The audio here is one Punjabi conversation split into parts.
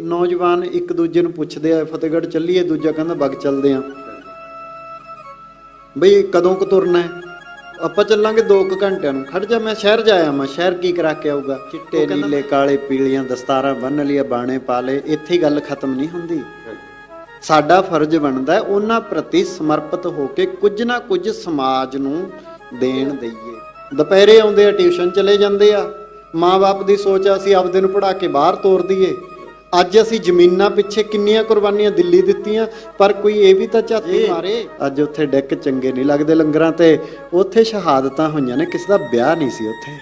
ਨੌਜਵਾਨ ਇੱਕ ਦੂਜੇ ਨੂੰ ਪੁੱਛਦੇ ਆ ਫਤਿਹਗੜ੍ਹ ਚੱਲੀਏ, ਦੂਜਾ ਕਹਿੰਦਾ ਬਗ ਚੱਲਦੇ ਆ ਬਈ ਕਦੋਂ ਕੁ ਤੁਰਨਾ ਹੈ, ਆਪਾਂ ਚੱਲਾਂਗੇ 2 ਘੰਟਿਆਂ ਨੂੰ। ਖੜ ਜਾ, ਮੈਂ ਸ਼ਹਿਰ ਜਾਇਆ, ਮੈਂ ਸ਼ਹਿਰ ਕੀ ਕਰਾ ਕੇ ਆਊਗਾ। ਚਿੱਟੇ ਨੀਲੇ ਕਾਲੇ ਪੀਲੀਆਂ ਦਸਤਾਰਾਂ ਬੰਨ੍ਹ ਲਈਆਂ, ਬਾਣੇ ਪਾ ਲਏ, ਇੱਥੇ ਹੀ ਗੱਲ ਖਤਮ ਨਹੀਂ ਹੁੰਦੀ। ਸਾਡਾ ਫਰਜ਼ ਬਣਦਾ ਉਹਨਾਂ ਪ੍ਰਤੀ ਸਮਰਪਿਤ ਹੋ ਕੇ ਕੁਝ ਨਾ ਕੁਝ ਸਮਾਜ ਨੂੰ ਦੇਣ ਦਈਏ। ਦੁਪਹਿਰੇ ਆਉਂਦੇ ਆ, ਟਿਊਸ਼ਨ ਚਲੇ ਜਾਂਦੇ ਆ, ਮਾਂ-ਬਾਪ ਦੀ ਸੋਚ ਆ ਅਸੀਂ ਆਪਦੇ ਨੂੰ ਪੜ੍ਹਾ ਕੇ ਬਾਹਰ ਤੋਰ ਦਈਏ। ਅੱਜ ਅਸੀਂ ਜ਼ਮੀਨਾਂ ਪਿੱਛੇ ਕਿੰਨੀਆਂ ਕੁਰਬਾਨੀਆਂ ਦਿੱਲੀ ਦਿੱਤੀਆਂ, ਪਰ ਕੋਈ ਇਹ ਵੀ ਤਾਂ ਝਾਤੀ ਮਾਰੇ। ਅੱਜ ਉੱਥੇ ਡੈਕ ਚੰਗੇ ਨਹੀਂ ਲੱਗਦੇ ਲੰਗਰਾਂ ਤੇ, ਉੱਥੇ ਸ਼ਹਾਦਤਾਂ ਹੋਈਆਂ ਨੇ, ਕਿਸੇ ਦਾ ਵਿਆਹ ਨਹੀਂ ਸੀ ਉੱਥੇ।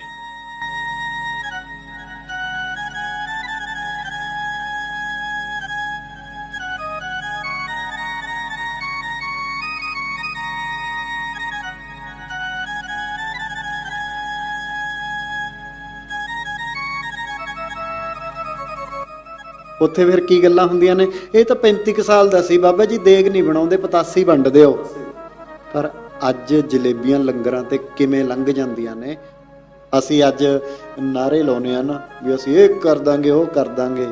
ਉੱਥੇ ਫਿਰ ਕੀ ਗੱਲਾਂ ਹੁੰਦੀਆਂ ਨੇ, ਇਹ ਤਾਂ 35 ਸਾਲ ਦਾ ਸੀ ਬਾਬਾ ਜੀ, ਦੇਗ ਨਹੀਂ ਬਣਾਉਂਦੇ, ਪਤਾਸੀ ਵੰਡ ਦਿਓ। ਪਰ ਅੱਜ ਜਲੇਬੀਆਂ ਲੰਗਰਾਂ ਤੇ ਕਿਵੇਂ ਲੰਘ ਜਾਂਦੀਆਂ ਨੇ। ਅਸੀਂ ਅੱਜ ਨਾਅਰੇ ਲਾਉਂਦੇ ਆ ਨਾ ਵੀ ਅਸੀਂ ਇਹ ਕਰ ਦਾਂਗੇ, ਉਹ ਕਰ ਦਾਂਗੇ।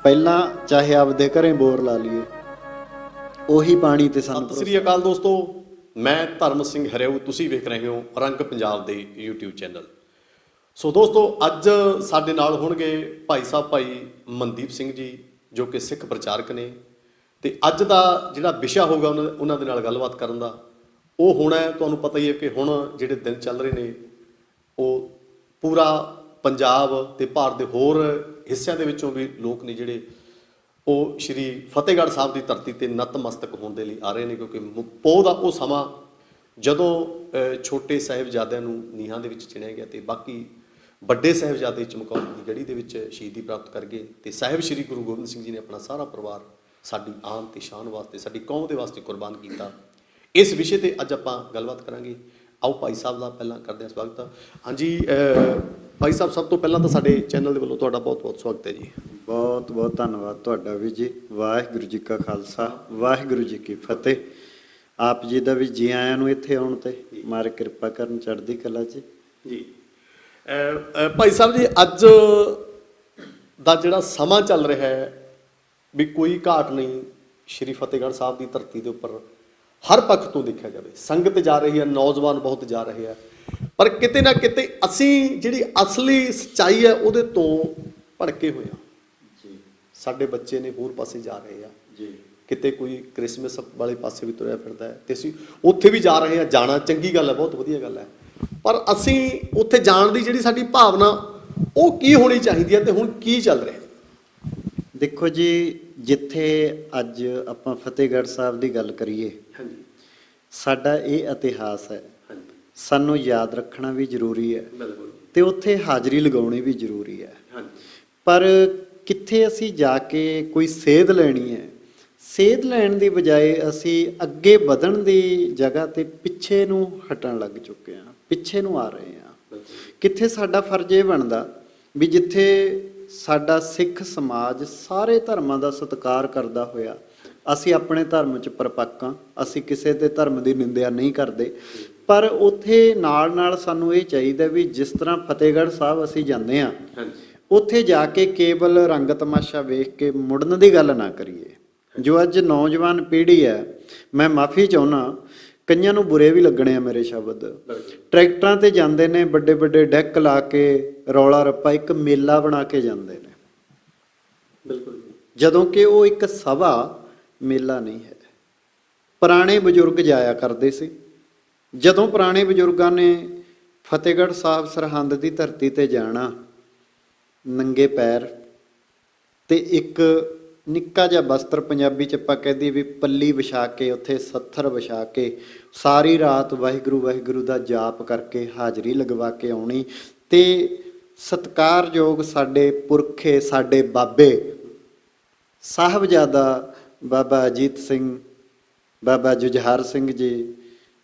ਪਹਿਲਾਂ ਚਾਹੇ ਆਪਦੇ ਘਰੇ ਬੋਰ ਲਾ ਲਈਏ, ਉਹੀ ਪਾਣੀ ਤੇ ਸਾਨੂੰ। ਸਤਿ ਸ੍ਰੀ ਅਕਾਲ ਦੋਸਤੋ, ਮੈਂ ਧਰਮ ਸਿੰਘ ਹਰਿਆਊ, ਤੁਸੀਂ ਵੇਖ ਰਹੇ ਹੋ ਰੰਗ ਪੰਜਾਬ ਦੇ YouTube ਚੈਨਲ। ਸੋ ਦੋਸਤੋ, ਅੱਜ ਸਾਡੇ ਨਾਲ ਹੋਣਗੇ ਭਾਈ ਸਾਹਿਬ ਭਾਈ ਮਨਦੀਪ ਸਿੰਘ ਜੀ, ਜੋ ਕਿ ਸਿੱਖ ਪ੍ਰਚਾਰਕ ਨੇ। ਤੇ ਅੱਜ ਦਾ ਜਿਹੜਾ ਵਿਸ਼ਾ ਹੋਗਾ ਉਹਨਾਂ ਦੇ ਨਾਲ ਗੱਲਬਾਤ ਕਰਨ ਦਾ, ਉਹ ਹੋਣਾ ਹੈ, ਤੁਹਾਨੂੰ ਪਤਾ ਹੀ ਹੈ ਕਿ ਹੁਣ ਜਿਹੜੇ ਦਿਨ ਚੱਲ ਰਹੇ ਨੇ, ਉਹ ਪੂਰਾ ਪੰਜਾਬ ਤੇ ਭਾਰਤ ਦੇ ਹੋਰ ਹਿੱਸਿਆਂ ਦੇ ਵਿੱਚੋਂ ਵੀ ਲੋਕ ਨੇ ਜਿਹੜੇ ਉਹ ਸ਼੍ਰੀ ਫਤਿਹਗੜ੍ਹ ਸਾਹਿਬ ਦੀ ਧਰਤੀ ਤੇ ਨਤਮਸਤਕ ਹੋਣ ਦੇ ਲਈ ਆ ਰਹੇ ਨੇ। ਕਿਉਂਕਿ ਪੋਹ ਦਾ ਉਹ ਸਮਾਂ ਜਦੋਂ ਛੋਟੇ ਸਾਹਿਬਜ਼ਾਦਿਆਂ ਨੂੰ ਨੀਹਾਂ ਦੇ ਵਿੱਚ ਚਿਣਿਆ ਗਿਆ ਤੇ ਬਾਕੀ ਵੱਡੇ ਸਾਹਿਬਜ਼ਾਦੇ ਚਮਕੌਰ ਦੀ ਗੜੀ ਦੇ ਵਿੱਚ ਸ਼ਹੀਦੀ ਪ੍ਰਾਪਤ ਕਰ ਗਏ, ਤੇ ਸਾਹਿਬ ਸ਼੍ਰੀ ਗੁਰੂ ਗੋਬਿੰਦ ਸਿੰਘ ਜੀ ਨੇ ਆਪਣਾ ਸਾਰਾ ਪਰਿਵਾਰ ਸਾਡੀ ਆਨ ਤੇ ਸ਼ਾਨ ਵਾਸਤੇ, ਸਾਡੀ ਕੌਮ ਦੇ ਵਾਸਤੇ ਕੁਰਬਾਨ ਕੀਤਾ। ਇਸ ਵਿਸ਼ੇ ਤੇ ਅੱਜ ਆਪਾਂ ਗੱਲਬਾਤ ਕਰਾਂਗੇ। ਆਓ ਭਾਈ ਸਾਹਿਬ ਦਾ ਪਹਿਲਾਂ ਕਰਦੇ ਹਾਂ ਸਵਾਗਤ। ਹਾਂਜੀ ਭਾਈ ਸਾਹਿਬ, ਸਭ ਤੋਂ ਪਹਿਲਾਂ ਤਾਂ ਸਾਡੇ ਚੈਨਲ ਦੇ ਵੱਲੋਂ ਤੁਹਾਡਾ ਬਹੁਤ ਬਹੁਤ ਸਵਾਗਤ ਹੈ ਜੀ। ਬਹੁਤ ਬਹੁਤ ਧੰਨਵਾਦ ਤੁਹਾਡਾ ਵੀ ਜੀ। ਵਾਹਿਗੁਰੂ ਜੀ ਕਾ ਖਾਲਸਾ, ਵਾਹਿਗੁਰੂ ਜੀ ਕੀ ਫਤਿਹ। ਆਪ ਜੀ ਦਾ ਵੀ ਜੀ ਆਇਆਂ ਨੂੰ ਇੱਥੇ ਆਉਣ ਤੇ, ਮਾਰੇ ਕਿਰਪਾ ਕਰਨ, ਚੜ੍ਹਦੀ ਕਲਾ ਜੀ। ਜੀ ਭਾਈ ਸਾਹਿਬ ਜੀ, ਅੱਜ ਦਾ ਜਿਹੜਾ ਸਮਾਂ ਚੱਲ ਰਿਹਾ ਹੈ ਵੀ ਕੋਈ ਘਾਟ ਨਹੀਂ ਸ਼੍ਰੀ ਫਤਿਹਗੜ੍ਹ ਸਾਹਿਬ ਦੀ ਧਰਤੀ ਦੇ ਉੱਪਰ। ਹਰ ਪੱਖ ਤੋਂ ਦੇਖਿਆ ਜਾਵੇ ਸੰਗਤ ਜਾ ਰਹੀ ਹੈ, ਨੌਜਵਾਨ ਬਹੁਤ ਜਾ ਰਹੇ ਆ, ਪਰ ਕਿਤੇ ਨਾ ਕਿਤੇ ਅਸੀਂ ਜਿਹੜੀ ਅਸਲੀ ਸੱਚਾਈ ਹੈ ਉਹਦੇ ਤੋਂ ਭੜਕੇ ਹੋਏ ਹਾਂ ਜੀ। ਸਾਡੇ ਬੱਚੇ ਨੇ ਹੋਰ ਪਾਸੇ ਜਾ ਰਹੇ ਆ ਜੀ, ਕਿਤੇ ਕੋਈ ਕ੍ਰਿਸਮਸ ਵਾਲੇ ਪਾਸੇ ਵੀ ਤੁਰਿਆ ਫਿਰਦਾ ਹੈ, ਤੇ ਅਸੀਂ ਉੱਥੇ ਵੀ ਜਾ ਰਹੇ ਹਾਂ। ਜਾਣਾ ਚੰਗੀ ਗੱਲ ਹੈ, ਬਹੁਤ ਵਧੀਆ ਗੱਲ ਹੈ, ਪਰ ਅਸੀਂ ਉੱਥੇ ਜਾਣ ਦੀ ਜਿਹੜੀ ਸਾਡੀ ਭਾਵਨਾ ਉਹ ਕੀ ਹੋਣੀ ਚਾਹੀਦੀ ਹੈ, ਤੇ ਹੁਣ ਕੀ ਚੱਲ ਰਿਹਾ? ਦੇਖੋ ਜੀ, ਜਿੱਥੇ ਅੱਜ ਆਪਾਂ ਫਤਿਹਗੜ੍ਹ ਸਾਹਿਬ ਦੀ ਗੱਲ ਕਰੀਏ, ਹਾਂਜੀ, ਸਾਡਾ ਇਹ ਇਤਿਹਾਸ ਹੈ, ਹਾਂਜੀ, ਸਾਨੂੰ ਯਾਦ ਰੱਖਣਾ ਵੀ ਜ਼ਰੂਰੀ ਹੈ, ਬਿਲਕੁਲ, ਤੇ ਉੱਥੇ ਹਾਜ਼ਰੀ ਲਗਾਉਣੀ ਵੀ ਜ਼ਰੂਰੀ ਹੈ। ਹਾਂਜੀ, ਪਰ ਕਿੱਥੇ ਅਸੀਂ ਜਾ ਕੇ ਕੋਈ ਸੇਧ ਲੈਣੀ ਹੈ, ਸੇਧ ਲੈਣ ਦੀ ਬਜਾਏ ਅਸੀਂ ਅੱਗੇ ਵਧਣ ਦੀ ਜਗ੍ਹਾ ਤੇ ਪਿੱਛੇ ਨੂੰ ਹਟਣ ਲੱਗ ਚੁੱਕੇ ਹਾਂ, ਪਿੱਛੇ ਨੂੰ ਆ ਰਹੇ ਹਾਂ। ਕਿੱਥੇ ਸਾਡਾ ਫਰਜ਼ ਇਹ ਬਣਦਾ ਵੀ ਜਿੱਥੇ ਸਾਡਾ ਸਿੱਖ ਸਮਾਜ ਸਾਰੇ ਧਰਮਾਂ ਦਾ ਸਤਿਕਾਰ ਕਰਦਾ ਹੋਇਆ, ਅਸੀਂ ਆਪਣੇ ਧਰਮ 'ਚ ਪਰਪੱਕ ਹਾਂ, ਅਸੀਂ ਕਿਸੇ ਦੇ ਧਰਮ ਦੀ ਨਿੰਦਿਆ ਨਹੀਂ ਕਰਦੇ, ਪਰ ਉੱਥੇ ਨਾਲ ਨਾਲ ਸਾਨੂੰ ਇਹ ਚਾਹੀਦਾ ਵੀ ਜਿਸ ਤਰ੍ਹਾਂ ਫਤਿਹਗੜ੍ਹ ਸਾਹਿਬ ਅਸੀਂ ਜਾਂਦੇ ਹਾਂ, ਉੱਥੇ ਜਾ ਕੇ ਕੇਵਲ ਰੰਗ ਤਮਾਸ਼ਾ ਵੇਖ ਕੇ ਮੁੜਨ ਦੀ ਗੱਲ ਨਾ ਕਰੀਏ। ਜੋ ਅੱਜ ਨੌਜਵਾਨ ਪੀੜ੍ਹੀ ਹੈ, ਮੈਂ ਮਾਫੀ ਚਾਹੁੰਦਾ, ਕਈਆਂ ਨੂੰ ਬੁਰੇ ਵੀ ਲੱਗਣੇ ਆ ਮੇਰੇ ਸ਼ਬਦ। ਟਰੈਕਟਰਾਂ ਤੇ ਜਾਂਦੇ ਨੇ, ਵੱਡੇ ਵੱਡੇ ਡੈਕ ਲਾ ਕੇ, ਰੌਲਾ ਰੱਪਾ, ਇੱਕ ਮੇਲਾ ਬਣਾ ਕੇ ਜਾਂਦੇ ਨੇ, ਬਿਲਕੁਲ, ਜਦੋਂ ਕਿ ਉਹ ਇੱਕ ਸਭਾ ਮੇਲਾ ਨਹੀਂ ਹੈ। ਪੁਰਾਣੇ ਬਜ਼ੁਰਗ ਜਾਇਆ ਕਰਦੇ ਸੀ। ਜਦੋਂ ਪੁਰਾਣੇ ਬਜ਼ੁਰਗਾਂ ਨੇ ਫਤਿਹਗੜ੍ਹ ਸਾਹਿਬ ਸਰਹੰਦ ਦੀ ਧਰਤੀ ਤੇ ਜਾਣਾ, ਨੰਗੇ ਪੈਰ ਤੇ ਇੱਕ ਨਿੱਕਾ ਜਿਹਾ ਬਸਤਰ, ਪੰਜਾਬੀ 'ਚ ਆਪਾਂ ਕਹਿੰਦੇ ਵੀ ਪੱਲੀ ਵਿਛਾ ਕੇ, ਉੱਥੇ ਸੱਥਰ ਵਿਛਾ ਕੇ ਸਾਰੀ ਰਾਤ ਵਾਹਿਗੁਰੂ ਵਾਹਿਗੁਰੂ ਦਾ ਜਾਪ ਕਰਕੇ ਹਾਜ਼ਰੀ ਲਗਵਾ ਕੇ ਆਉਣੀ। ਤੇ ਸਤਿਕਾਰਯੋਗ ਸਾਡੇ ਪੁਰਖੇ, ਸਾਡੇ ਬਾਬੇ ਸਾਹਿਬਜ਼ਾਦਾ ਬਾਬਾ ਅਜੀਤ ਸਿੰਘ, ਬਾਬਾ ਜੁਝਾਰ ਸਿੰਘ ਜੀ,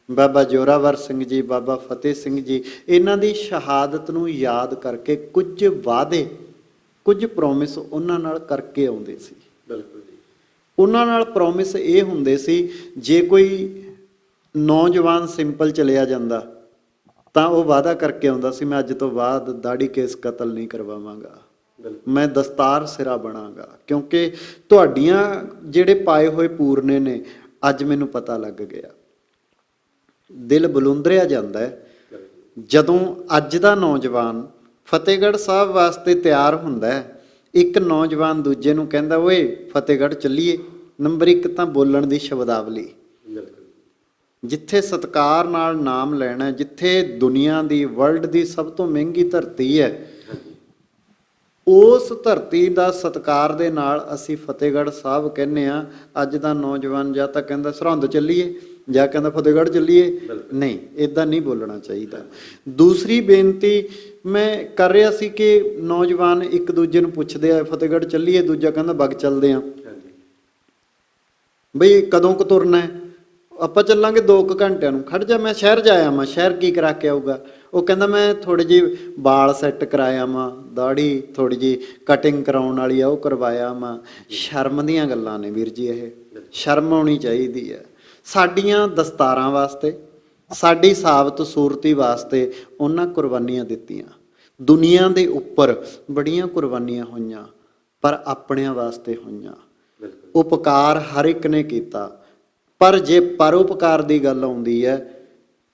ਬਾਬਾ ਜੋਰਾਵਰ ਸਿੰਘ ਜੀ, ਬਾਬਾ ਫਤਿਹ ਸਿੰਘ ਜੀ, ਇਹਨਾਂ ਦੀ ਸ਼ਹਾਦਤ ਨੂੰ ਯਾਦ ਕਰਕੇ ਕੁਝ ਵਾਅਦੇ, ਕੁਝ ਪ੍ਰੋਮਿਸ ਉਹਨਾਂ ਨਾਲ ਕਰਕੇ ਆਉਂਦੇ ਸੀ। ਬਿਲਕੁਲ ਜੀ, ਉਹਨਾਂ ਨਾਲ ਪ੍ਰੋਮਿਸ ਇਹ ਹੁੰਦੇ ਸੀ, ਜੇ ਕੋਈ ਨੌਜਵਾਨ ਸਿੰਪਲ ਚਲਿਆ ਜਾਂਦਾ ਤਾਂ ਉਹ ਵਾਅਦਾ ਕਰਕੇ ਆਉਂਦਾ ਸੀ, ਮੈਂ ਅੱਜ ਤੋਂ ਬਾਅਦ ਦਾੜੀ ਕੇਸ ਕਤਲ ਨਹੀਂ ਕਰਵਾਵਾਂਗਾ। ਮੈਂ ਦਸਤਾਰ ਸਿਰਾ ਬਣਾਂਗਾ, ਕਿਉਂਕਿ ਤੁਹਾਡੀਆਂ ਜਿਹੜੇ ਪਾਏ ਹੋਏ ਪੂਰਨੇ ਨੇ ਅੱਜ ਮੈਨੂੰ ਪਤਾ ਲੱਗ ਗਿਆ। ਦਿਲ ਬਲੁੰਦਰਿਆ ਜਾਂਦਾ ਹੈ ਜਦੋਂ ਅੱਜ ਦਾ ਨੌਜਵਾਨ ਫਤਿਹਗੜ੍ਹ ਸਾਹਿਬ ਵਾਸਤੇ ਤਿਆਰ ਹੁੰਦਾ ਹੈ। ਇੱਕ ਨੌਜਵਾਨ ਦੂਜੇ ਨੂੰ ਕਹਿੰਦਾ ਓਏ ਫਤਿਹਗੜ੍ਹ ਚੱਲੀਏ। ਨੰਬਰ 1 ਤਾਂ ਬੋਲਣ ਦੀ ਸ਼ਬਦਾਵਲੀ, ਜਿੱਥੇ ਸਤਿਕਾਰ ਨਾਲ ਨਾਮ ਲੈਣਾ, ਜਿੱਥੇ ਦੁਨੀਆ ਦੀ ਵਰਲਡ ਦੀ ਸਭ ਤੋਂ ਮਹਿੰਗੀ ਧਰਤੀ ਹੈ, ਉਸ ਧਰਤੀ ਦਾ ਸਤਿਕਾਰ ਦੇ ਨਾਲ ਅਸੀਂ ਫਤਿਹਗੜ੍ਹ ਸਾਹਿਬ ਕਹਿੰਦੇ ਆ। ਅੱਜ ਦਾ ਨੌਜਵਾਨ ਜਾਂ ਤਾਂ ਕਹਿੰਦਾ ਸਰਹੰਦ ਚੱਲੀਏ ਜਾਂ ਕਹਿੰਦਾ ਫਤਿਹਗੜ੍ਹ ਚੱਲੀਏ। ਨਹੀਂ, ਇਦਾਂ ਨਹੀਂ ਬੋਲਣਾ ਚਾਹੀਦਾ। ਦੂਸਰੀ ਬੇਨਤੀ ਮੈਂ ਕਰ ਰਿਹਾ ਸੀ ਕਿ ਨੌਜਵਾਨ ਇੱਕ ਦੂਜੇ ਨੂੰ ਪੁੱਛਦੇ ਆ ਫਤਿਹਗੜ੍ਹ ਚੱਲੀਏ, ਦੂਜਾ ਕਹਿੰਦਾ ਬਗ ਚੱਲਦੇ ਆ। ਬਈ ਕਦੋਂ ਕੁ ਤੁਰਨਾ ਹੈ? ਆਪਾਂ ਚੱਲਾਂਗੇ 2 ਘੰਟਿਆਂ ਨੂੰ। ਖੜ ਜਾ, ਮੈਂ ਸ਼ਹਿਰ ਜਾਇਆ ਮੈਂ। ਸ਼ਹਿਰ ਕੀ ਕਰਾ ਕੇ ਆਊਗਾ? ਉਹ ਕਹਿੰਦਾ ਮੈਂ ਥੋੜੇ ਜਿਹੇ ਵਾਲ ਸੈੱਟ ਕਰਾਇਆ ਵਾਂ, ਦਾੜੀ ਥੋੜੀ ਜਿਹੀ ਕਟਿੰਗ ਕਰਾਉਣ ਵਾਲੀ ਆ ਉਹ ਕਰਵਾਇਆ ਵਾਂ। ਸ਼ਰਮ ਦੀਆਂ ਗੱਲਾਂ ਨੇ ਵੀਰ ਜੀ, ਇਹ ਸ਼ਰਮ ਆਉਣੀ ਚਾਹੀਦੀ ਹੈ। ਸਾਡੀਆਂ ਦਸਤਾਰਾਂ ਵਾਸਤੇ, ਸਾਡੀ ਸਾਬਤ ਸੂਰਤੀ ਵਾਸਤੇ ਉਹਨਾਂ ਕੁਰਬਾਨੀਆਂ ਦਿੱਤੀਆਂ। ਦੁਨੀਆ ਦੇ ਉੱਪਰ ਬੜੀਆਂ ਕੁਰਬਾਨੀਆਂ ਹੋਈਆਂ, ਪਰ ਆਪਣਿਆਂ ਵਾਸਤੇ ਹੋਈਆਂ। ਉਪਕਾਰ ਹਰ ਇੱਕ ਨੇ ਕੀਤਾ, ਪਰ ਜੇ ਪਰਉਪਕਾਰ ਦੀ ਗੱਲ ਆਉਂਦੀ ਹੈ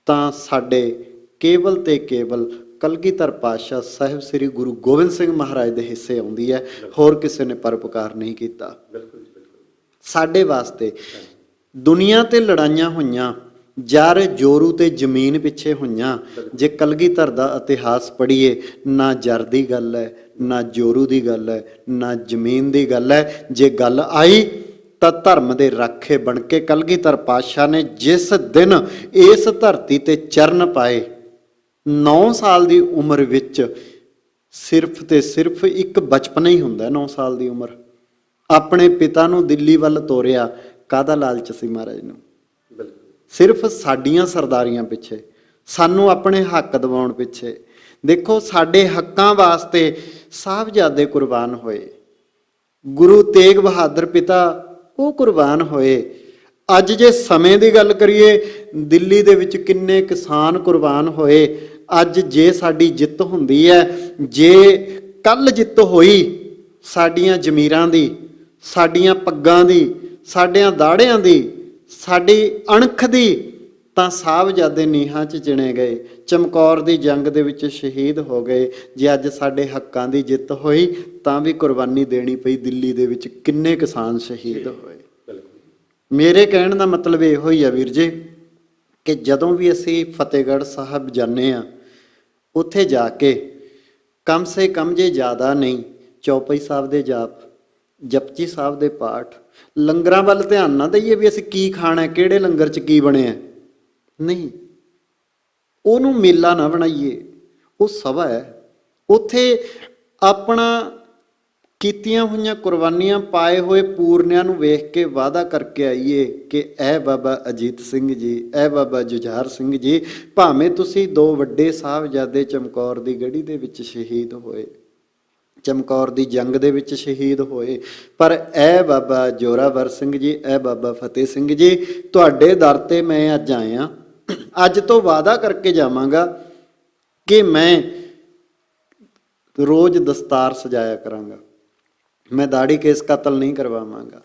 ਤਾਂ ਸਾਡੇ ਕੇਵਲ ਤੇ ਕੇਵਲ ਕਲਗੀਧਰ ਪਾਤਸ਼ਾਹ ਸਾਹਿਬ ਸ੍ਰੀ ਗੁਰੂ ਗੋਬਿੰਦ ਸਿੰਘ ਮਹਾਰਾਜ ਦੇ ਹਿੱਸੇ ਆਉਂਦੀ ਹੈ। ਹੋਰ ਕਿਸੇ ਨੇ ਪਰਉਪਕਾਰ ਨਹੀਂ ਕੀਤਾ ਸਾਡੇ ਵਾਸਤੇ। ਦੁਨੀਆ ਤੇ ਲੜਾਈਆਂ ਹੋਈਆਂ, ਜਰ ਜੋਰੂ ਤੇ ਜ਼ਮੀਨ ਪਿੱਛੇ ਹੋਈਆਂ। ਜੇ ਕਲਗੀਧਰ ਦਾ ਇਤਿਹਾਸ ਪੜ੍ਹੀਏ, ਨਾ ਜਰ ਦੀ ਗੱਲ ਹੈ, ਨਾ ਜੋਰੂ ਦੀ ਗੱਲ ਹੈ, ਨਾ ਜ਼ਮੀਨ ਦੀ ਗੱਲ ਹੈ। ਜੇ ਗੱਲ ਆਈ ਤਾਂ ਧਰਮ ਦੇ ਰਾਖੇ ਬਣ ਕੇ ਕਲਗੀਧਰ ਪਾਤਸ਼ਾਹ ਨੇ ਜਿਸ ਦਿਨ ਇਸ ਧਰਤੀ ਤੇ ਚਰਨ ਪਾਏ, 9 ਸਾਲ ਦੀ ਉਮਰ ਵਿੱਚ, ਸਿਰਫ ਤੇ ਸਿਰਫ ਇੱਕ ਬਚਪਨ ਹੀ ਹੁੰਦਾ 9 ਸਾਲ ਦੀ ਉਮਰ। ਆਪਣੇ ਪਿਤਾ ਨੂੰ ਦਿੱਲੀ ਵੱਲ ਤੋਰਿਆ, ਕਾਹਦਾ ਲਾਲਚ ਸੀ ਮਹਾਰਾਜ ਨੂੰ? ਸਿਰਫ ਸਾਡੀਆਂ ਸਰਦਾਰੀਆਂ ਪਿੱਛੇ, ਸਾਨੂੰ ਆਪਣੇ ਹੱਕ ਦਿਵਾਉਣ ਪਿੱਛੇ। ਦੇਖੋ, ਸਾਡੇ ਹੱਕਾਂ ਵਾਸਤੇ ਸਾਹਿਬਜ਼ਾਦੇ ਕੁਰਬਾਨ ਹੋਏ, ਗੁਰੂ ਤੇਗ ਬਹਾਦਰ ਪਿਤਾ ਉਹ ਕੁਰਬਾਨ ਹੋਏ। ਅੱਜ ਜੇ ਸਮੇਂ ਦੀ ਗੱਲ ਕਰੀਏ, ਦਿੱਲੀ ਦੇ ਵਿੱਚ ਕਿੰਨੇ ਕਿਸਾਨ ਕੁਰਬਾਨ ਹੋਏ। ਅੱਜ ਜੇ ਸਾਡੀ ਜਿੱਤ ਹੁੰਦੀ ਹੈ, ਜੇ ਕੱਲ ਜਿੱਤ ਹੋਈ ਸਾਡੀਆਂ ਜ਼ਮੀਰਾਂ ਦੀ, ਸਾਡੀਆਂ ਪੱਗਾਂ ਦੀ, ਸਾਡਿਆਂ ਦਾੜਿਆਂ ਦੀ, ਸਾਡੀ ਅਣਖ ਦੀ, ਤਾਂ ਸਾਹਿਬਜ਼ਾਦੇ ਨੀਹਾਂ 'ਚ ਚਿਣੇ ਗਏ, ਚਮਕੌਰ ਦੀ ਜੰਗ ਦੇ ਵਿੱਚ ਸ਼ਹੀਦ ਹੋ ਗਏ। ਜੇ ਅੱਜ ਸਾਡੇ ਹੱਕਾਂ ਦੀ ਜਿੱਤ ਹੋਈ ਤਾਂ ਵੀ ਕੁਰਬਾਨੀ ਦੇਣੀ ਪਈ। ਦਿੱਲੀ ਦੇ ਵਿੱਚ ਕਿੰਨੇ ਕਿਸਾਨ ਸ਼ਹੀਦ ਹੋਏ। ਮੇਰੇ ਕਹਿਣ ਦਾ ਮਤਲਬ ਇਹੋ ਹੀ ਆ ਵੀਰ ਜੀ, ਕਿ ਜਦੋਂ ਵੀ ਅਸੀਂ ਫਤਿਹਗੜ੍ਹ ਸਾਹਿਬ ਜਾਂਦੇ ਹਾਂ, ਉੱਥੇ ਜਾ ਕੇ ਕਮ ਸੇ ਕਮ ਜੇ ਜ਼ਿਆਦਾ ਨਹੀਂ, ਚੌਪਈ ਸਾਹਿਬ ਦੇ ਜਾਪ, ਜਪਜੀ ਸਾਹਿਬ ਦੇ ਪਾਠ, ਲੰਗਰਾਂ ਵੱਲ ਧਿਆਨ ਨਾ ਦਈਏ ਵੀ ਅਸੀਂ ਕੀ ਖਾਣਾ, ਕਿਹੜੇ ਲੰਗਰ 'ਚ ਕੀ ਬਣਿਆ। ਨਹੀਂ, ਉਹਨੂੰ ਮੇਲਾ ਨਾ ਬਣਾਈਏ। ਉਹ ਸਭਾ ਹੈ, ਉੱਥੇ ਆਪਣਾ ਕੀਤੀਆਂ ਹੋਈਆਂ ਕੁਰਬਾਨੀਆਂ, ਪਾਏ ਹੋਏ ਪੂਰਨਿਆਂ ਨੂੰ ਵੇਖ ਕੇ ਵਾਅਦਾ ਕਰਕੇ ਆਈਏ ਕਿ ਇਹ ਬਾਬਾ ਅਜੀਤ ਸਿੰਘ ਜੀ, ਇਹ ਬਾਬਾ ਜੁਝਾਰ ਸਿੰਘ ਜੀ, ਭਾਵੇਂ ਤੁਸੀਂ 2 ਵੱਡੇ ਸਾਹਿਬਜ਼ਾਦੇ ਚਮਕੌਰ ਦੀ ਗੜੀ ਦੇ ਵਿੱਚ ਸ਼ਹੀਦ ਹੋਏ, ਚਮਕੌਰ ਦੀ ਜੰਗ ਦੇ ਵਿੱਚ ਸ਼ਹੀਦ ਹੋਏ, ਪਰ ਇਹ ਬਾਬਾ ਜੋਰਾਵਰ ਸਿੰਘ ਜੀ, ਇਹ ਬਾਬਾ ਫਤਿਹ ਸਿੰਘ ਜੀ, ਤੁਹਾਡੇ ਦਰ ਤੇ ਮੈਂ ਅੱਜ ਆਇਆ। ਅੱਜ ਤੋਂ ਵਾਅਦਾ ਕਰਕੇ ਜਾਵਾਂਗਾ ਕਿ ਮੈਂ ਰੋਜ਼ ਦਸਤਾਰ ਸਜਾਇਆ ਕਰਾਂਗਾ, ਮੈਂ ਦਾੜੀ ਕੇਸ ਕਤਲ ਨਹੀਂ ਕਰਵਾਵਾਂਗਾ,